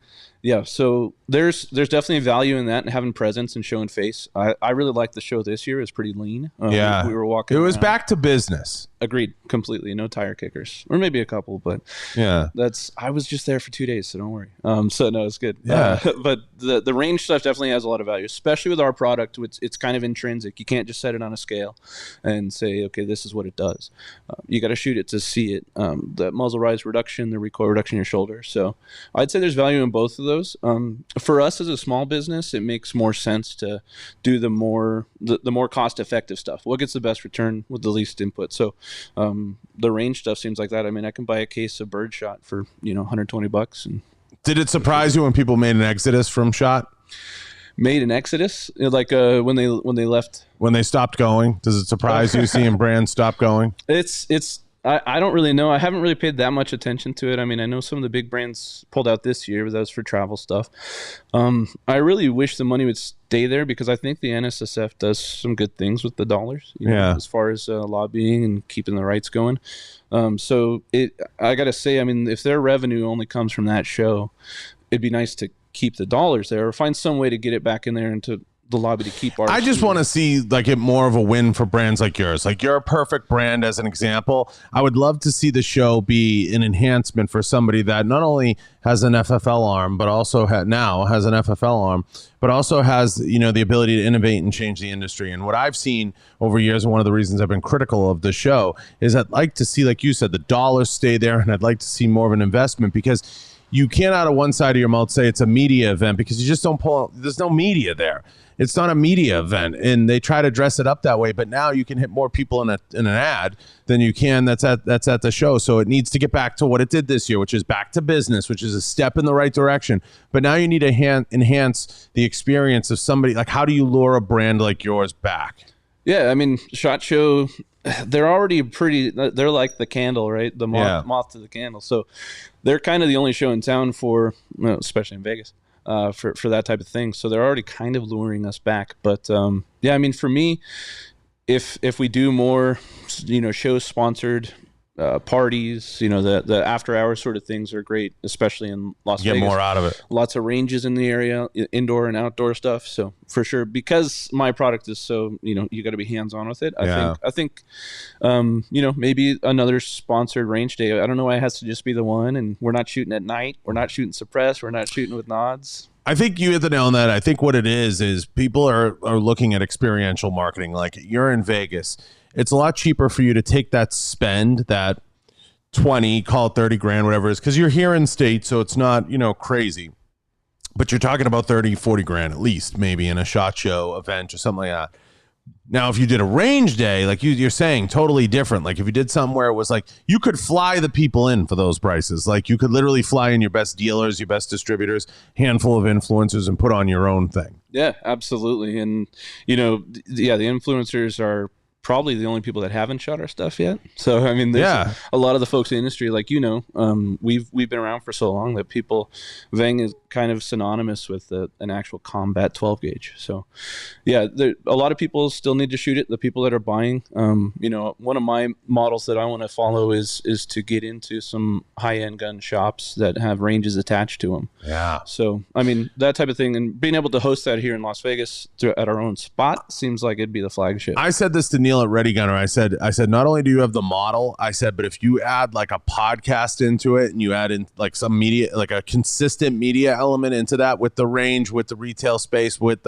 Yeah, so there's definitely value in that and having presence and showing face. I really like the show this year. It's pretty lean. Yeah. We were walking It was around. back to business. Agreed, completely. No tire kickers, or maybe a couple, but Yeah. I was just there for 2 days, so don't worry. So no, it's good. Yeah. But the range stuff definitely has a lot of value, especially with our product. It's kind of intrinsic. You can't just set it on a scale and say, okay, this is what it does. You got to shoot it to see it. The muzzle rise reduction, the recoil reduction in your shoulder. So I'd say there's value in both of those. For us as a small business, it makes more sense to do the more cost effective stuff. What gets the best return with the least input? So the range stuff seems like that. I mean, I can buy a case of birdshot for $120. And Did it surprise you when people made an exodus from shot? Made an exodus, like when they left, When they stopped going? Does it surprise you seeing brands stop going? I don't really know. I haven't really paid that much attention to it. I mean, I know some of the big brands pulled out this year, but that was for travel stuff. I really wish the money would stay there because I think the NSSF does some good things with the dollars, as far as lobbying and keeping the rights going. So I got to say, I mean, if their revenue only comes from that show, it'd be nice to keep the dollars there or find some way to get it back in there into the lobby to keep our. I just want to see like it more of a win for brands like yours. Like you're a perfect brand as an example. I would love to see the show be an enhancement for somebody that not only has an FFL arm, but also now has an FFL arm, but also has the ability to innovate and change the industry. And what I've seen over years, and one of the reasons I've been critical of the show, is I'd like to see, like you said, the dollars stay there, and I'd like to see more of an investment because you can't out of one side of your mouth say it's a media event because you just don't pull. There's no media there. It's not a media event, and they try to dress it up that way. But now you can hit more people in an ad than you can that's at the show. So it needs to get back to what it did this year, which is back to business, which is a step in the right direction. But now you need to enhance the experience of somebody. Like, how do you lure a brand like yours back? Yeah, I mean, SHOT Show, they're already they're like the candle, right? The moth to the candle. So they're kind of the only show in town especially in Vegas. For that type of thing, so they're already kind of luring us back. But I mean, for me, if we do more, show sponsored parties, the after hours sort of things are great, especially in Las Vegas. Get more out of it. Lots of ranges in the area, indoor and outdoor stuff. So for sure, because my product is so, you got to be hands on with it. I think, maybe another sponsored range day. I don't know why it has to just be the one. And we're not shooting at night. We're not shooting suppressed. We're not shooting with nods. I think you hit the nail on that. I think what it is people are looking at experiential marketing. Like you're in Vegas. It's a lot cheaper for you to take that spend, that 20, call it 30 grand, whatever it is, because you're here in state, so it's not, crazy. But you're talking about 30, 40 grand at least, maybe in a SHOT Show event or something like that. Now, if you did a range day, like you're saying, totally different. Like if you did something where it was like you could fly the people in for those prices. Like you could literally fly in your best dealers, your best distributors, handful of influencers, and put on your own thing. Yeah, absolutely. And, the influencers are probably the only people that haven't shot our stuff yet. So I mean, there's a lot of the folks in the industry, like we've been around for so long that Vang is kind of synonymous with an actual combat 12 gauge. So a lot of people still need to shoot it. The people that are buying, one of my models that I want to follow is to get into some high-end gun shops that have ranges attached to them. Yeah. So I mean, that type of thing, and being able to host that here in Las Vegas at our own spot seems like it'd be the flagship. I said this to Neil at Ready Gunner. I said, not only do you have the model, I said, but if you add like a podcast into it and you add in like some media, like a consistent media element into that with the range, with the retail space, with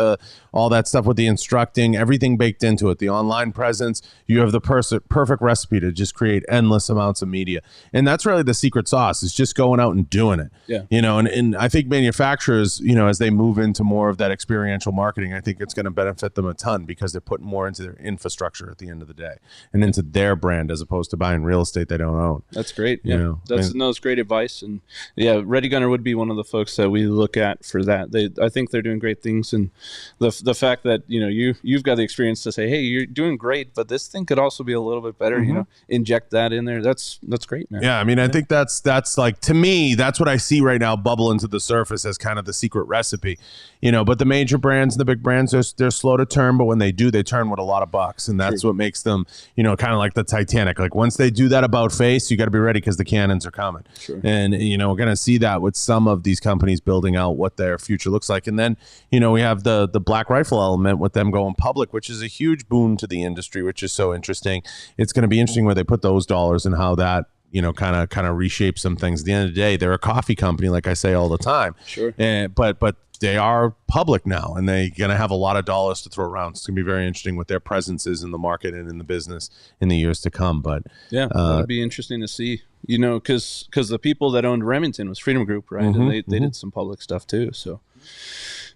all that stuff, with the instructing, everything baked into it, the online presence, you have the perfect recipe to just create endless amounts of media. And that's really the secret sauce, is just going out and doing it. Yeah. And I think manufacturers, as they move into more of that experiential marketing, I think it's going to benefit them a ton because they're putting more into their infrastructure at the end of the day and into their brand as opposed to buying real estate they don't own. That's great. Yeah, that's great advice. And yeah, Ready Gunner would be one of the folks that we look at for that. I think they're doing great things, and the fact that you've got the experience to say, hey, you're doing great, but this thing could also be a little bit better. Inject that in there. That's great, man. Yeah, I mean, I think that's like, to me, that's what I see right now bubble into the surface as kind of the secret recipe. But the major brands and the big brands, they're slow to turn, but when they do, they turn with a lot of bucks, and that's what makes them, kind of like the Titanic. Like once they do that about face, you got to be ready because the cannons are coming. Sure. And we're going to see that with some of these companies building out what their future looks like. And then we have the black rifle element with them going public, which is a huge boon to the industry, which is so interesting. It's going to be interesting where they put those dollars and how that kind of reshape some things. At the end of the day, they're a coffee company, like I say all the time. Sure. But they are public now, and they're going to have a lot of dollars to throw around. It's going to be very interesting what their presence is in the market and in the business in the years to come. But yeah, that'd be interesting to see, because the people that owned Remington was Freedom Group, right? And they did some public stuff too. So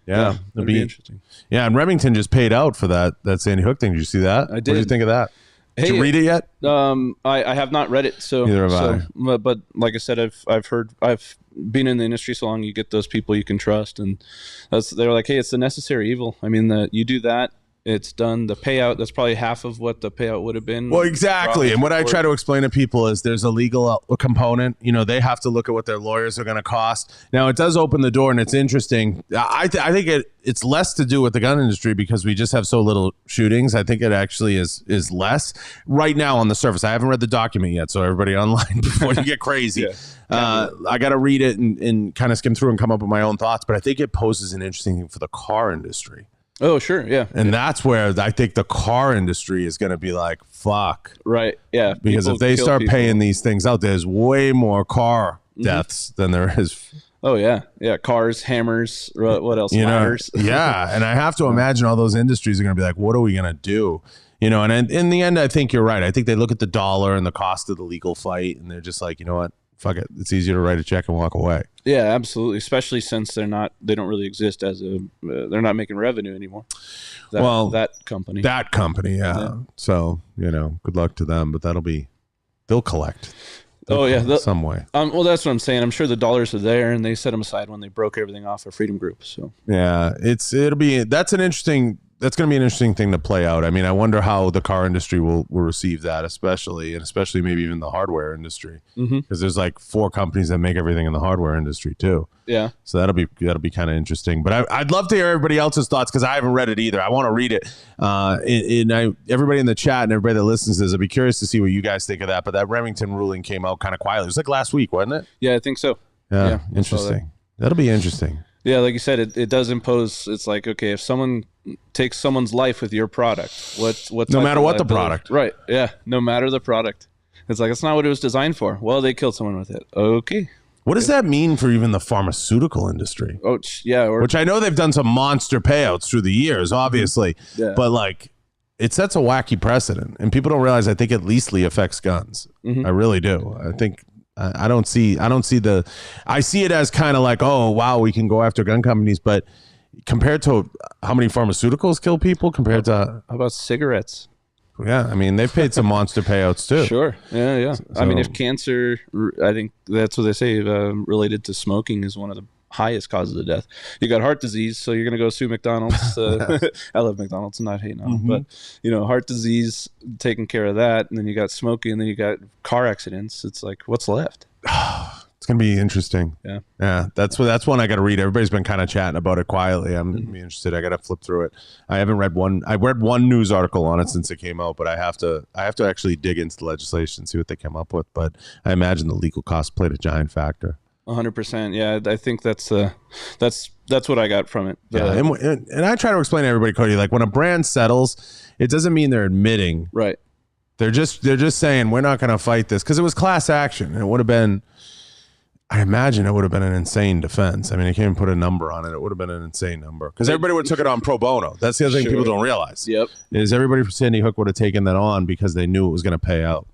yeah, that'd be interesting. Yeah, and Remington just paid out for that Sandy Hook thing. Did you see that? I did. What did you think of that? Did you read it yet? I have not read it. So neither have I. But like I said, I've been in the industry so long. You get those people you can trust, and they're like, hey, it's a necessary evil. I mean, you do that, it's done. The payout, that's probably half of what the payout would have been. Well, exactly. And what I try to explain to people is there's a legal component. They have to look at what their lawyers are going to cost. Now, it does open the door, and it's interesting. I think it's less to do with the gun industry because we just have so little shootings. I think it actually is less right now on the surface. I haven't read the document yet, so everybody online, before you get crazy. I got to read it and kind of skim through and come up with my own thoughts. But I think it poses an interesting thing for the car industry. Oh, sure. Yeah. And that's where I think the car industry is going to be like, fuck. Right. Yeah. Because if they start paying these things out, there's way more car deaths than there is. Oh, yeah. Yeah. Cars, hammers, what else? Ladders. Yeah. And I have to imagine all those industries are going to be like, what are we going to do? And in the end, I think you're right. I think they look at the dollar and the cost of the legal fight, and they're just like, you know what? Fuck it. It's easier to write a check and walk away. Yeah, absolutely. Especially since they don't really exist they're not making revenue anymore. That company. Yeah. So, good luck to them, but they'll collect. Some way. Well, that's what I'm saying. I'm sure the dollars are there, and they set them aside when they broke everything off of Freedom Group. So yeah, that's going to be an interesting thing to play out. I mean, I wonder how the car industry will receive that, especially maybe even the hardware industry, because there's like 4 companies that make everything in the hardware industry too. Yeah. So that'll be kind of interesting. But I'd love to hear everybody else's thoughts because I haven't read it either. I want to read it. Everybody in the chat and everybody that listens to this, I'd be curious to see what you guys think of that. But that Remington ruling came out kind of quietly. It was like last week, wasn't it? Yeah, I think so. Yeah, interesting. That'll be interesting. Yeah, like you said, it does impose. It's like, okay, if someone takes someone's life with your product, what's no matter what the product, right? Yeah, no matter the product, it's like it's not what it was designed for. Well, they killed someone with it. Okay. What does that mean for even the pharmaceutical industry? Oh, yeah. Which I know they've done some monster payouts through the years, obviously, but like it sets a wacky precedent, and people don't realize. I think it leastly affects guns. I really do. I think. I see it as kind of like, oh, wow, we can go after gun companies. But compared to how many pharmaceuticals kill people compared to. How about cigarettes? Yeah. I mean, they've paid some monster payouts too. Sure. Yeah. So, I mean, if cancer, I think that's what they say, related to smoking is one of the highest causes of death. You got heart disease, so you're going to go sue McDonald's. I love McDonald's, I'm not hating on them, but heart disease, taking care of that, and then you got smoking, and then you got car accidents. It's like, what's left? It's going to be interesting. Yeah. That's one I got to read. Everybody's been kind of chatting about it quietly. I'm going to be interested. I got to flip through it. I haven't read one. I read one news article on it since it came out, but I have to actually dig into the legislation, see what they came up with. But I imagine the legal costs played a giant factor. 100%. Yeah, I think that's what I got from it. And I try to explain to everybody, Cody, like when a brand settles, it doesn't mean they're admitting. Right. They're just saying we're not going to fight this because it was class action. And it would have been, I imagine it would have been an insane defense. I mean, I can't even put a number on it. It would have been an insane number because everybody would have took it on pro bono. That's the other thing people don't realize. Yep. Is everybody from Sandy Hook would have taken that on because they knew it was going to pay out.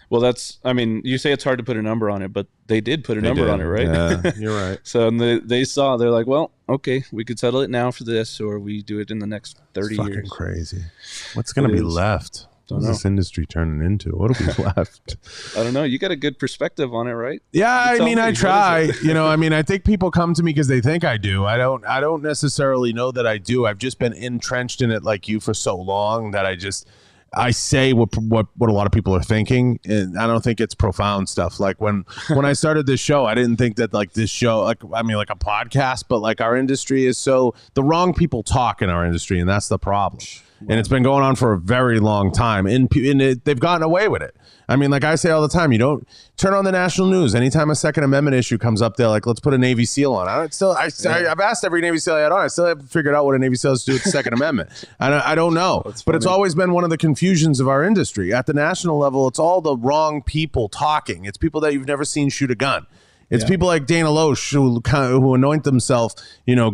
Well, you say it's hard to put a number on it, but they did put a number on it, right? Yeah, you're right. So they're like, well, okay, we could settle it now for this, or we do it in the next 30 years. Fucking crazy. What's going to be left? What's this industry turning into? What'll be left? I don't know. You got a good perspective on it, right? Yeah, I mean, I try. I mean, I think people come to me because they think I do. I don't necessarily know that I do. I've just been entrenched in it like you for so long that I say what a lot of people are thinking, and I don't think it's profound stuff. Like when I started this show, I didn't think that like this show, like a podcast, but like our industry is so the wrong people talk in our industry, and that's the problem. And it's been going on for a very long time, and they've gotten away with it. I mean, like I say all the time, you don't turn on the national news. Anytime a Second Amendment issue comes up, they're like, let's put a Navy SEAL on. I've asked every Navy SEAL I had on. I still haven't figured out what a Navy SEAL has to do with the Second Amendment. I don't know. But it's always been one of the confusions of our industry. At the national level, it's all the wrong people talking. It's people that you've never seen shoot a gun. It's people like Dana Loesch who anoint themselves,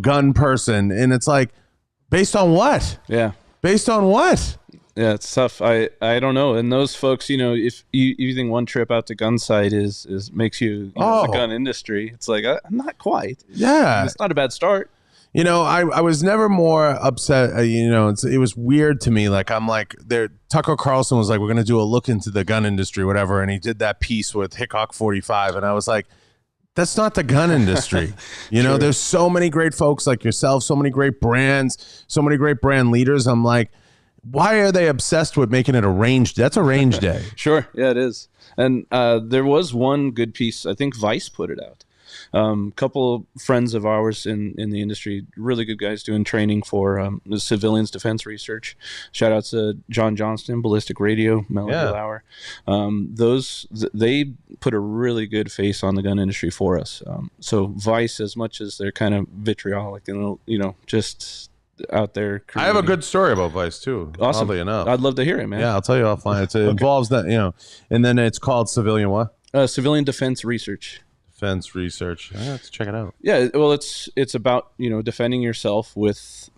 gun person. And it's like, based on what? Yeah. Based on what? Yeah, it's tough. I don't know. And those folks, if you think one trip out to gun site is makes you, the gun industry, it's like, I'm not quite. Yeah. It's not a bad start. I was never more upset. It was weird to me. Like, I'm like, Tucker Carlson was like, we're going to do a look into the gun industry, whatever. And he did that piece with Hickok 45. And I was like, that's not the gun industry. There's so many great folks like yourself, so many great brands, so many great brand leaders. I'm like, why are they obsessed with making it a range? That's a range day. Sure. Yeah, it is. And there was one good piece. I think Vice put it out. Couple friends of ours in the industry, really good guys doing training for the civilians defense research. Shout out to John Johnston, Ballistic Radio, Melody Lauer. They put a really good face on the gun industry for us. So Vice, as much as they're kind of vitriolic and just out there creating. I have a good story about Vice too. Awesome. Oddly enough. I'd love to hear it, man. Yeah, I'll tell you offline. It involves that, and then it's called Civilian what? Civilian Defense Research. Defense research. I have to check it out. Yeah, well, it's about defending yourself with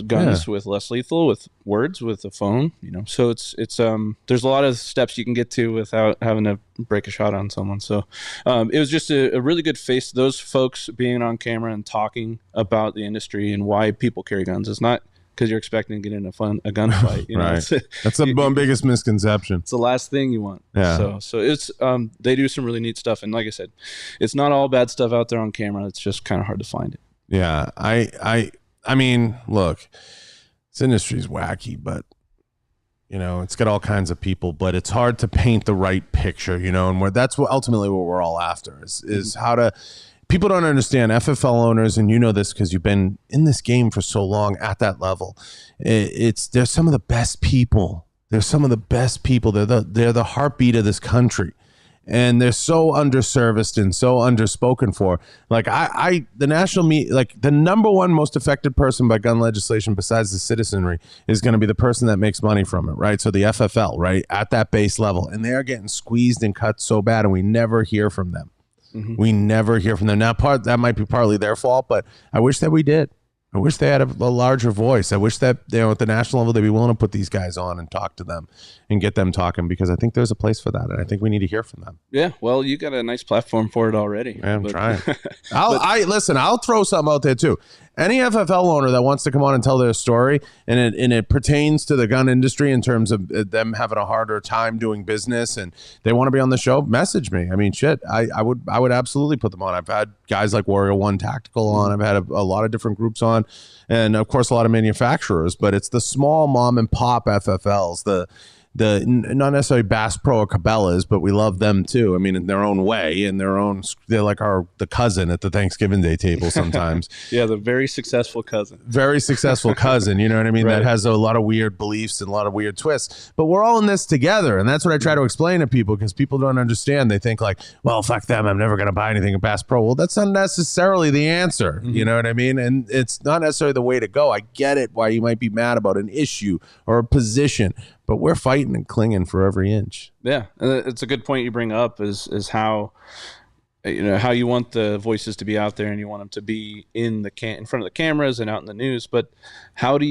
guns, with less lethal, with words, with a phone. So it's there's a lot of steps you can get to without having to break a shot on someone. So it was just a really good face. Those folks being on camera and talking about the industry and why people carry guns. It's not because you're expecting to get in a gunfight. Right. That's the biggest misconception. It's the last thing you want. Yeah. So it's they do some really neat stuff, and like I said, it's not all bad stuff out there on camera. It's just kind of hard to find it. Yeah. I mean, look, this industry's wacky, but it's got all kinds of people, but it's hard to paint the right picture, and that's ultimately what we're all after is how to. People don't understand FFL owners, and this because you've been in this game for so long at that level. They're some of the best people. They're some of the best people. They're the heartbeat of this country, and they're so underserviced and so underspoken for. Like the national media, like the number one most affected person by gun legislation besides the citizenry is going to be the person that makes money from it, right? So the FFL, right, at that base level, and they are getting squeezed and cut so bad, and we never hear from them. Mm-hmm. We never hear from them. Now, that might be partly their fault, but I wish that we did. I wish they had a larger voice. I wish that at the national level they'd be willing to put these guys on and talk to them and get them talking, because I think there's a place for that, and I think we need to hear from them. Yeah, well, you got a nice platform for it already. Yeah, I'm trying. I'll throw something out there too. Any FFL owner that wants to come on and tell their story, and it pertains to the gun industry in terms of them having a harder time doing business, and they want to be on the show, message me. I mean, shit, I would absolutely put them on. I've had guys like Warrior One Tactical on. I've had a lot of different groups on, and of course a lot of manufacturers. But it's the small mom and pop FFLs, the not necessarily Bass Pro or Cabela's, but we love them too. I mean, in their own way, they're like the cousin at the Thanksgiving Day table sometimes. Yeah, the very successful cousin. Very successful cousin, you know what I mean? Right. That has a lot of weird beliefs and a lot of weird twists. But we're all in this together, and that's what I try to explain to people, because people don't understand. They think like, well, fuck them, I'm never going to buy anything at Bass Pro. Well, that's not necessarily the answer, you know what I mean? And it's not necessarily the way to go. I get it, why you might be mad about an issue or a position, but we're fighting and clinging for every inch. Yeah, it's a good point you bring up is how how you want the voices to be out there, and you want them to be in front of the cameras and out in the news. But what do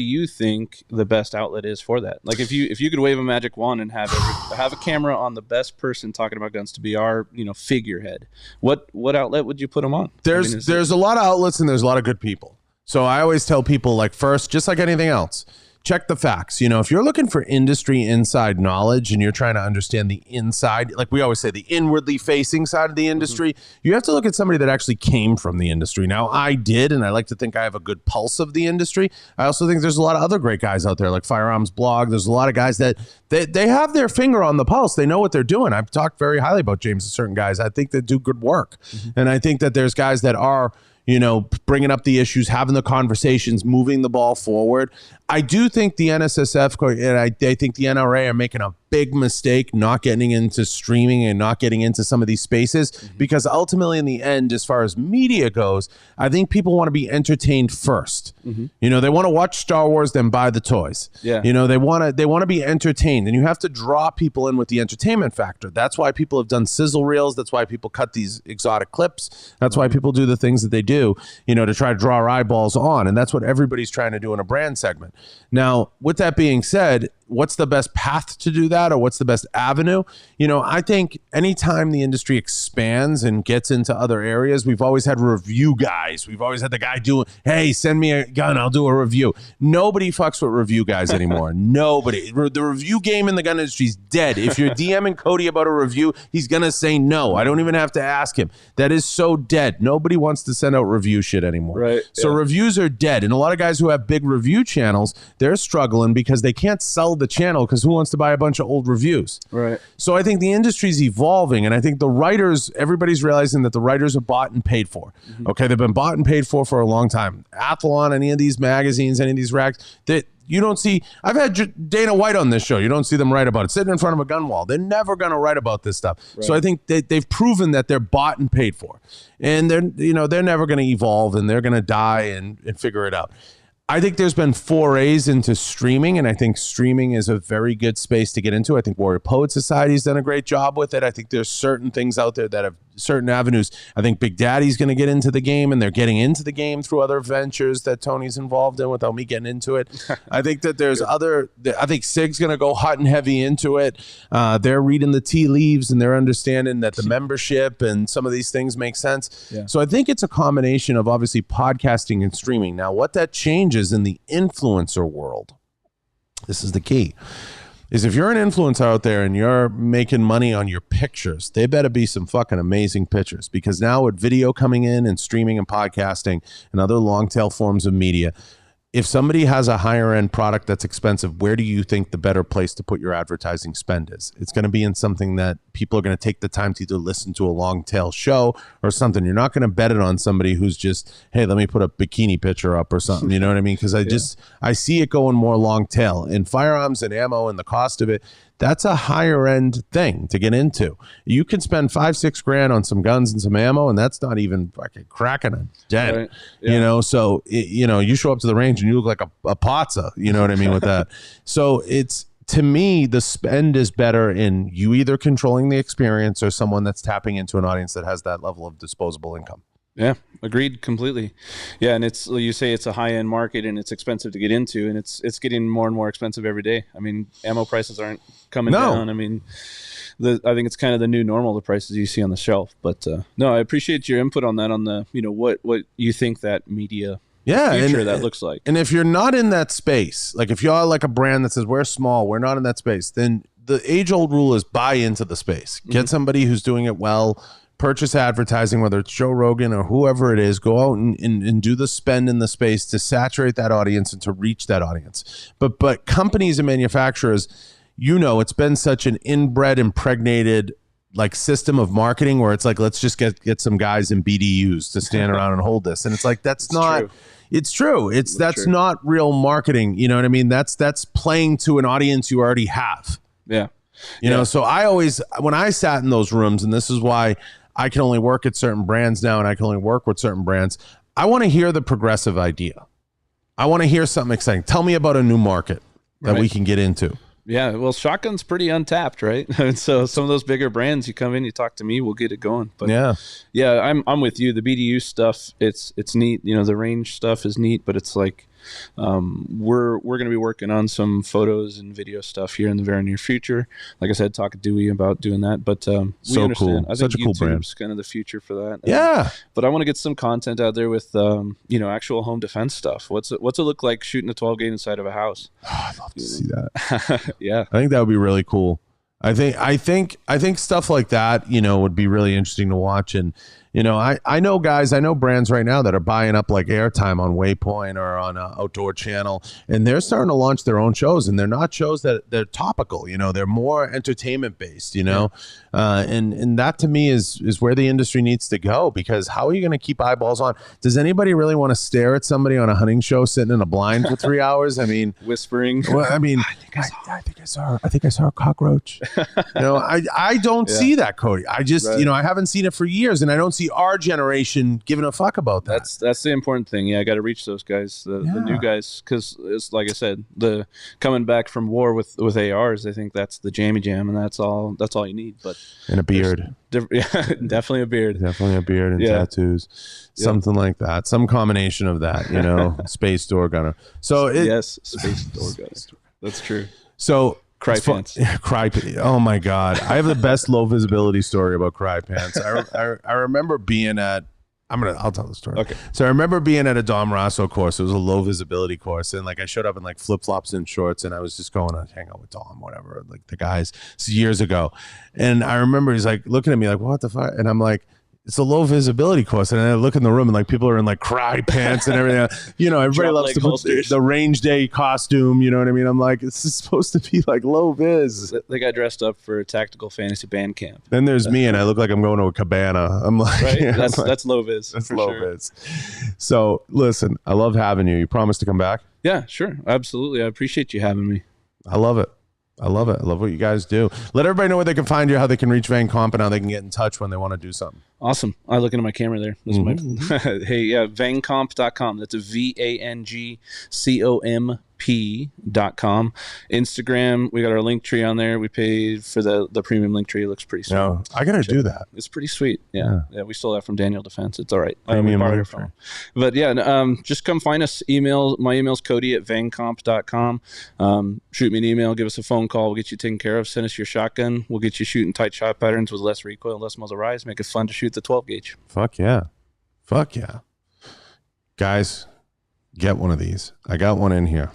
you think the best outlet is for that? Like if you could wave a magic wand and have a camera on the best person talking about guns to be our figurehead, what outlet would you put them on? There's a lot of outlets, and there's a lot of good people. So I always tell people, like, first, just like anything else, check the facts. You know, if you're looking for industry inside knowledge and you're trying to understand the inside, like we always say, the inwardly facing side of the industry, you have to look at somebody that actually came from the industry. Now, I did, and I like to think I have a good pulse of the industry. I also think there's a lot of other great guys out there, like Firearms Blog. There's a lot of guys that they have their finger on the pulse. They know what they're doing. I've talked very highly about James and certain guys. I think they do good work. And I think that there's guys that are, you know, bringing up the issues, having the conversations, moving the ball forward. I do think the NSSF and I think the NRA are making a big mistake not getting into streaming and not getting into some of these spaces, because ultimately in the end, as far as media goes, I think people want to be entertained first. You know, they want to watch Star Wars, then buy the toys. You know, they want to be entertained, and you have to draw people in with the entertainment factor. That's why people have done sizzle reels. That's why people cut these exotic clips. That's why people do the things that they do, you know, to try to draw our eyeballs on. And that's what everybody's trying to do in a brand segment. Now, with that being said, what's the best path to do that, or what's the best avenue? You know, I think anytime the industry expands and gets into other areas, we've always had review guys. We've always had the guy doing, hey, send me a gun, I'll do a review. Nobody fucks with review guys anymore. Nobody. The review game in the gun industry is dead. If you're DMing Cody about a review, he's going to say no. I don't even have to ask him. That is so dead. Nobody wants to send out review shit anymore. Right. So reviews are dead. And a lot of guys who have big review channels, they're struggling because they can't sell the channel, because who wants to buy a bunch of old reviews? Right. So I think the industry's evolving, and I think the writers, everybody's realizing that the writers are bought and paid for. Okay, they've been bought and paid for a long time. Athlon, any of these magazines, any of these racks, that you don't see. I've had Dana White on this show. You don't see them write about it. Sitting in front of a gun wall. They're never going to write about this stuff. Right. So I think they've proven that they're bought and paid for, and they're never going to evolve, and they're going to die and figure it out. I think there's been forays into streaming, and I think streaming is a very good space to get into. I think Warrior Poet Society's done a great job with it. I think there's certain things out there that have certain avenues. I think Big Daddy's going to get into the game, and they're getting into the game through other ventures that Tony's involved in without me getting into it. I think that there's I think SIG's going to go hot and heavy into it. They're reading the tea leaves, and they're understanding that the membership and some of these things make sense. Yeah. So I think it's a combination of obviously podcasting and streaming. Now, what that changes in the influencer world, this is the key, is if you're an influencer out there and you're making money on your pictures, they better be some fucking amazing pictures, because now with video coming in and streaming and podcasting and other long tail forms of media, if somebody has a higher end product that's expensive, where do you think the better place to put your advertising spend is? It's going to be in something that people are going to take the time to either listen to a long tail show or something. You're not going to bet it on somebody who's just, hey, let me put a bikini picture up or something. You know what I mean? Because I see it going more long tail, and firearms and ammo and the cost of it. That's a higher end thing to get into. You can spend $5-6 grand on some guns and some ammo, and that's not even fucking cracking a dent. Right. Yeah. You know, so you show up to the range and you look like a pazza. You know what I mean with that. So it's, to me, the spend is better in you either controlling the experience or someone that's tapping into an audience that has that level of disposable income. Yeah, agreed completely. Yeah, and it's, you say it's a high-end market and it's expensive to get into, and it's getting more and more expensive every day. I mean, ammo prices aren't coming down. I mean, I think it's kind of the new normal, the prices you see on the shelf. But no, I appreciate your input on that, on the, what you think that media future that looks like. And if you're not in that space, like if you're like a brand that says we're small, we're not in that space, then the age-old rule is buy into the space. Get somebody who's doing it well. Purchase advertising, whether it's Joe Rogan or whoever it is, go out and do the spend in the space to saturate that audience and to reach that audience. But companies and manufacturers, it's been such an inbred, impregnated like system of marketing where it's like, let's just get some guys in BDUs to stand around and hold this. And it's like, that's not true. It's true. That's not real marketing. You know what I mean? That's playing to an audience you already have. Yeah. You know, so when I sat in those rooms, and this is why I can only work at certain brands now and I can only work with certain brands, I want to hear the progressive idea. I want to hear something exciting. Tell me about a new market that we can get into. Yeah, well, shotgun's pretty untapped, right? So some of those bigger brands, you come in, you talk to me, we'll get it going. But yeah, I'm with you. The BDU stuff, it's neat. The range stuff is neat, but it's like, we're going to be working on some photos and video stuff here in the very near future. Like I said, talk to Dewey about doing that, but we understand. Cool. I think Such a cool brand. YouTube's kind of the future for that. Yeah. But I want to get some content out there with actual home defense stuff. What's it look like shooting a 12 gauge inside of a house? Oh, I'd love to see that. Yeah. I think that would be really cool. I think stuff like that, would be really interesting to watch. And, I know guys, I know brands right now that are buying up like airtime on Waypoint or on Outdoor Channel, and they're starting to launch their own shows, and they're not shows that they're topical, they're more entertainment based, and that to me is where the industry needs to go, because how are you going to keep eyeballs on? Does anybody really want to stare at somebody on a hunting show sitting in a blind for 3 hours? I mean, whispering. Well, I mean, I think I saw a cockroach. I don't see that, Cody. I just, I haven't seen it for years, and I don't see our generation giving a fuck about that. That's the important thing. Yeah, I got to reach those guys, the new guys, because it's like I said, the coming back from war with ARs. I think that's the jammy jam, and that's all you need. But and a beard, definitely a beard, and tattoos, something like that, some combination of that. Space door gunner. So yes, space door gunner. That's true. So. Cry pants. Oh my God. I have the best low visibility story about cry pants. I remember being at, I'll tell the story. Okay. So I remember being at a Dom Rosso course. It was a low visibility course. And I showed up in flip flops and shorts, and I was just going to hang out with Dom, whatever, the guys. This is years ago. And I remember he's looking at me what the fuck? And I'm like, it's a low visibility course, and I look in the room, and people are in cry pants and everything. Everybody loves to put the range day costume. You know what I mean? I'm like, this is supposed to be low vis. They got dressed up for tactical fantasy band camp. Then there's me, and I look like I'm going to a cabana. I'm like, right? That's low vis. That's low vis. So listen, I love having you. You promised to come back? Yeah, sure, absolutely. I appreciate you having me. I love it. I love it. I love what you guys do. Let everybody know where they can find you, how they can reach Vangcomp, and how they can get in touch when they want to do something. Awesome. I look into my camera there. This is my hey, yeah, Vangcomp.com. That's a VANGCOMP.com. Instagram, we got our link tree on there. We paid for the premium link tree. It looks pretty sweet. No, I gotta do that. It's pretty sweet. Yeah, we stole that from Daniel Defense. It's all right. Premium link tree. But yeah, just come find us. My email's Cody@Vangcomp.com. Shoot me an email, give us a phone call. We'll get you taken care of. Send us your shotgun. We'll get you shooting tight shot patterns with less recoil, less muzzle rise. Make it fun to shoot the 12 gauge. Fuck yeah. Guys, get one of these. I got one in here.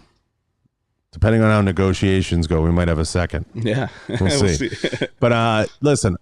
Depending on how negotiations go, we might have a second. Yeah. We'll see. But listen,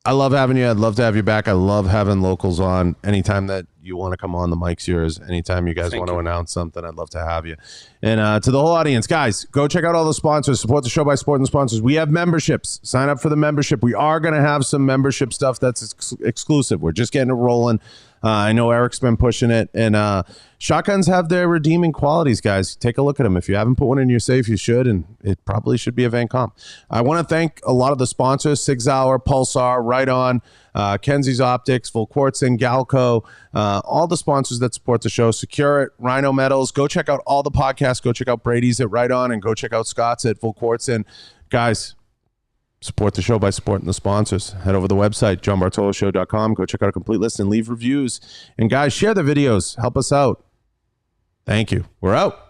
I love having you. I'd love to have you back. I love having locals on. Anytime that you want to come on, the mic's yours. Anytime you guys want to announce something, I'd love to have you. And to the whole audience, guys, go check out all the sponsors. Support the show by supporting the sponsors. We have memberships. Sign up for the membership. We are going to have some membership stuff that's exclusive. We're just getting it rolling. I know Eric's been pushing it. And shotguns have their redeeming qualities, guys. Take a look at them. If you haven't put one in your safe, you should. And it probably should be a Vangcomp. I want to thank a lot of the sponsors: Sig Sauer, Pulsar, Right On, Kenzie's Optics, Volquartsen, Galco, all the sponsors that support the show. Secure It, Rhino Metals. Go check out all the podcasts. Go check out Brady's at Right On, and go check out Scott's at Volquartsen. Guys, support the show by supporting the sponsors. Head over to the website, johnbartoloshow.com. Go check out a complete list and leave reviews. And guys, share the videos. Help us out. Thank you. We're out.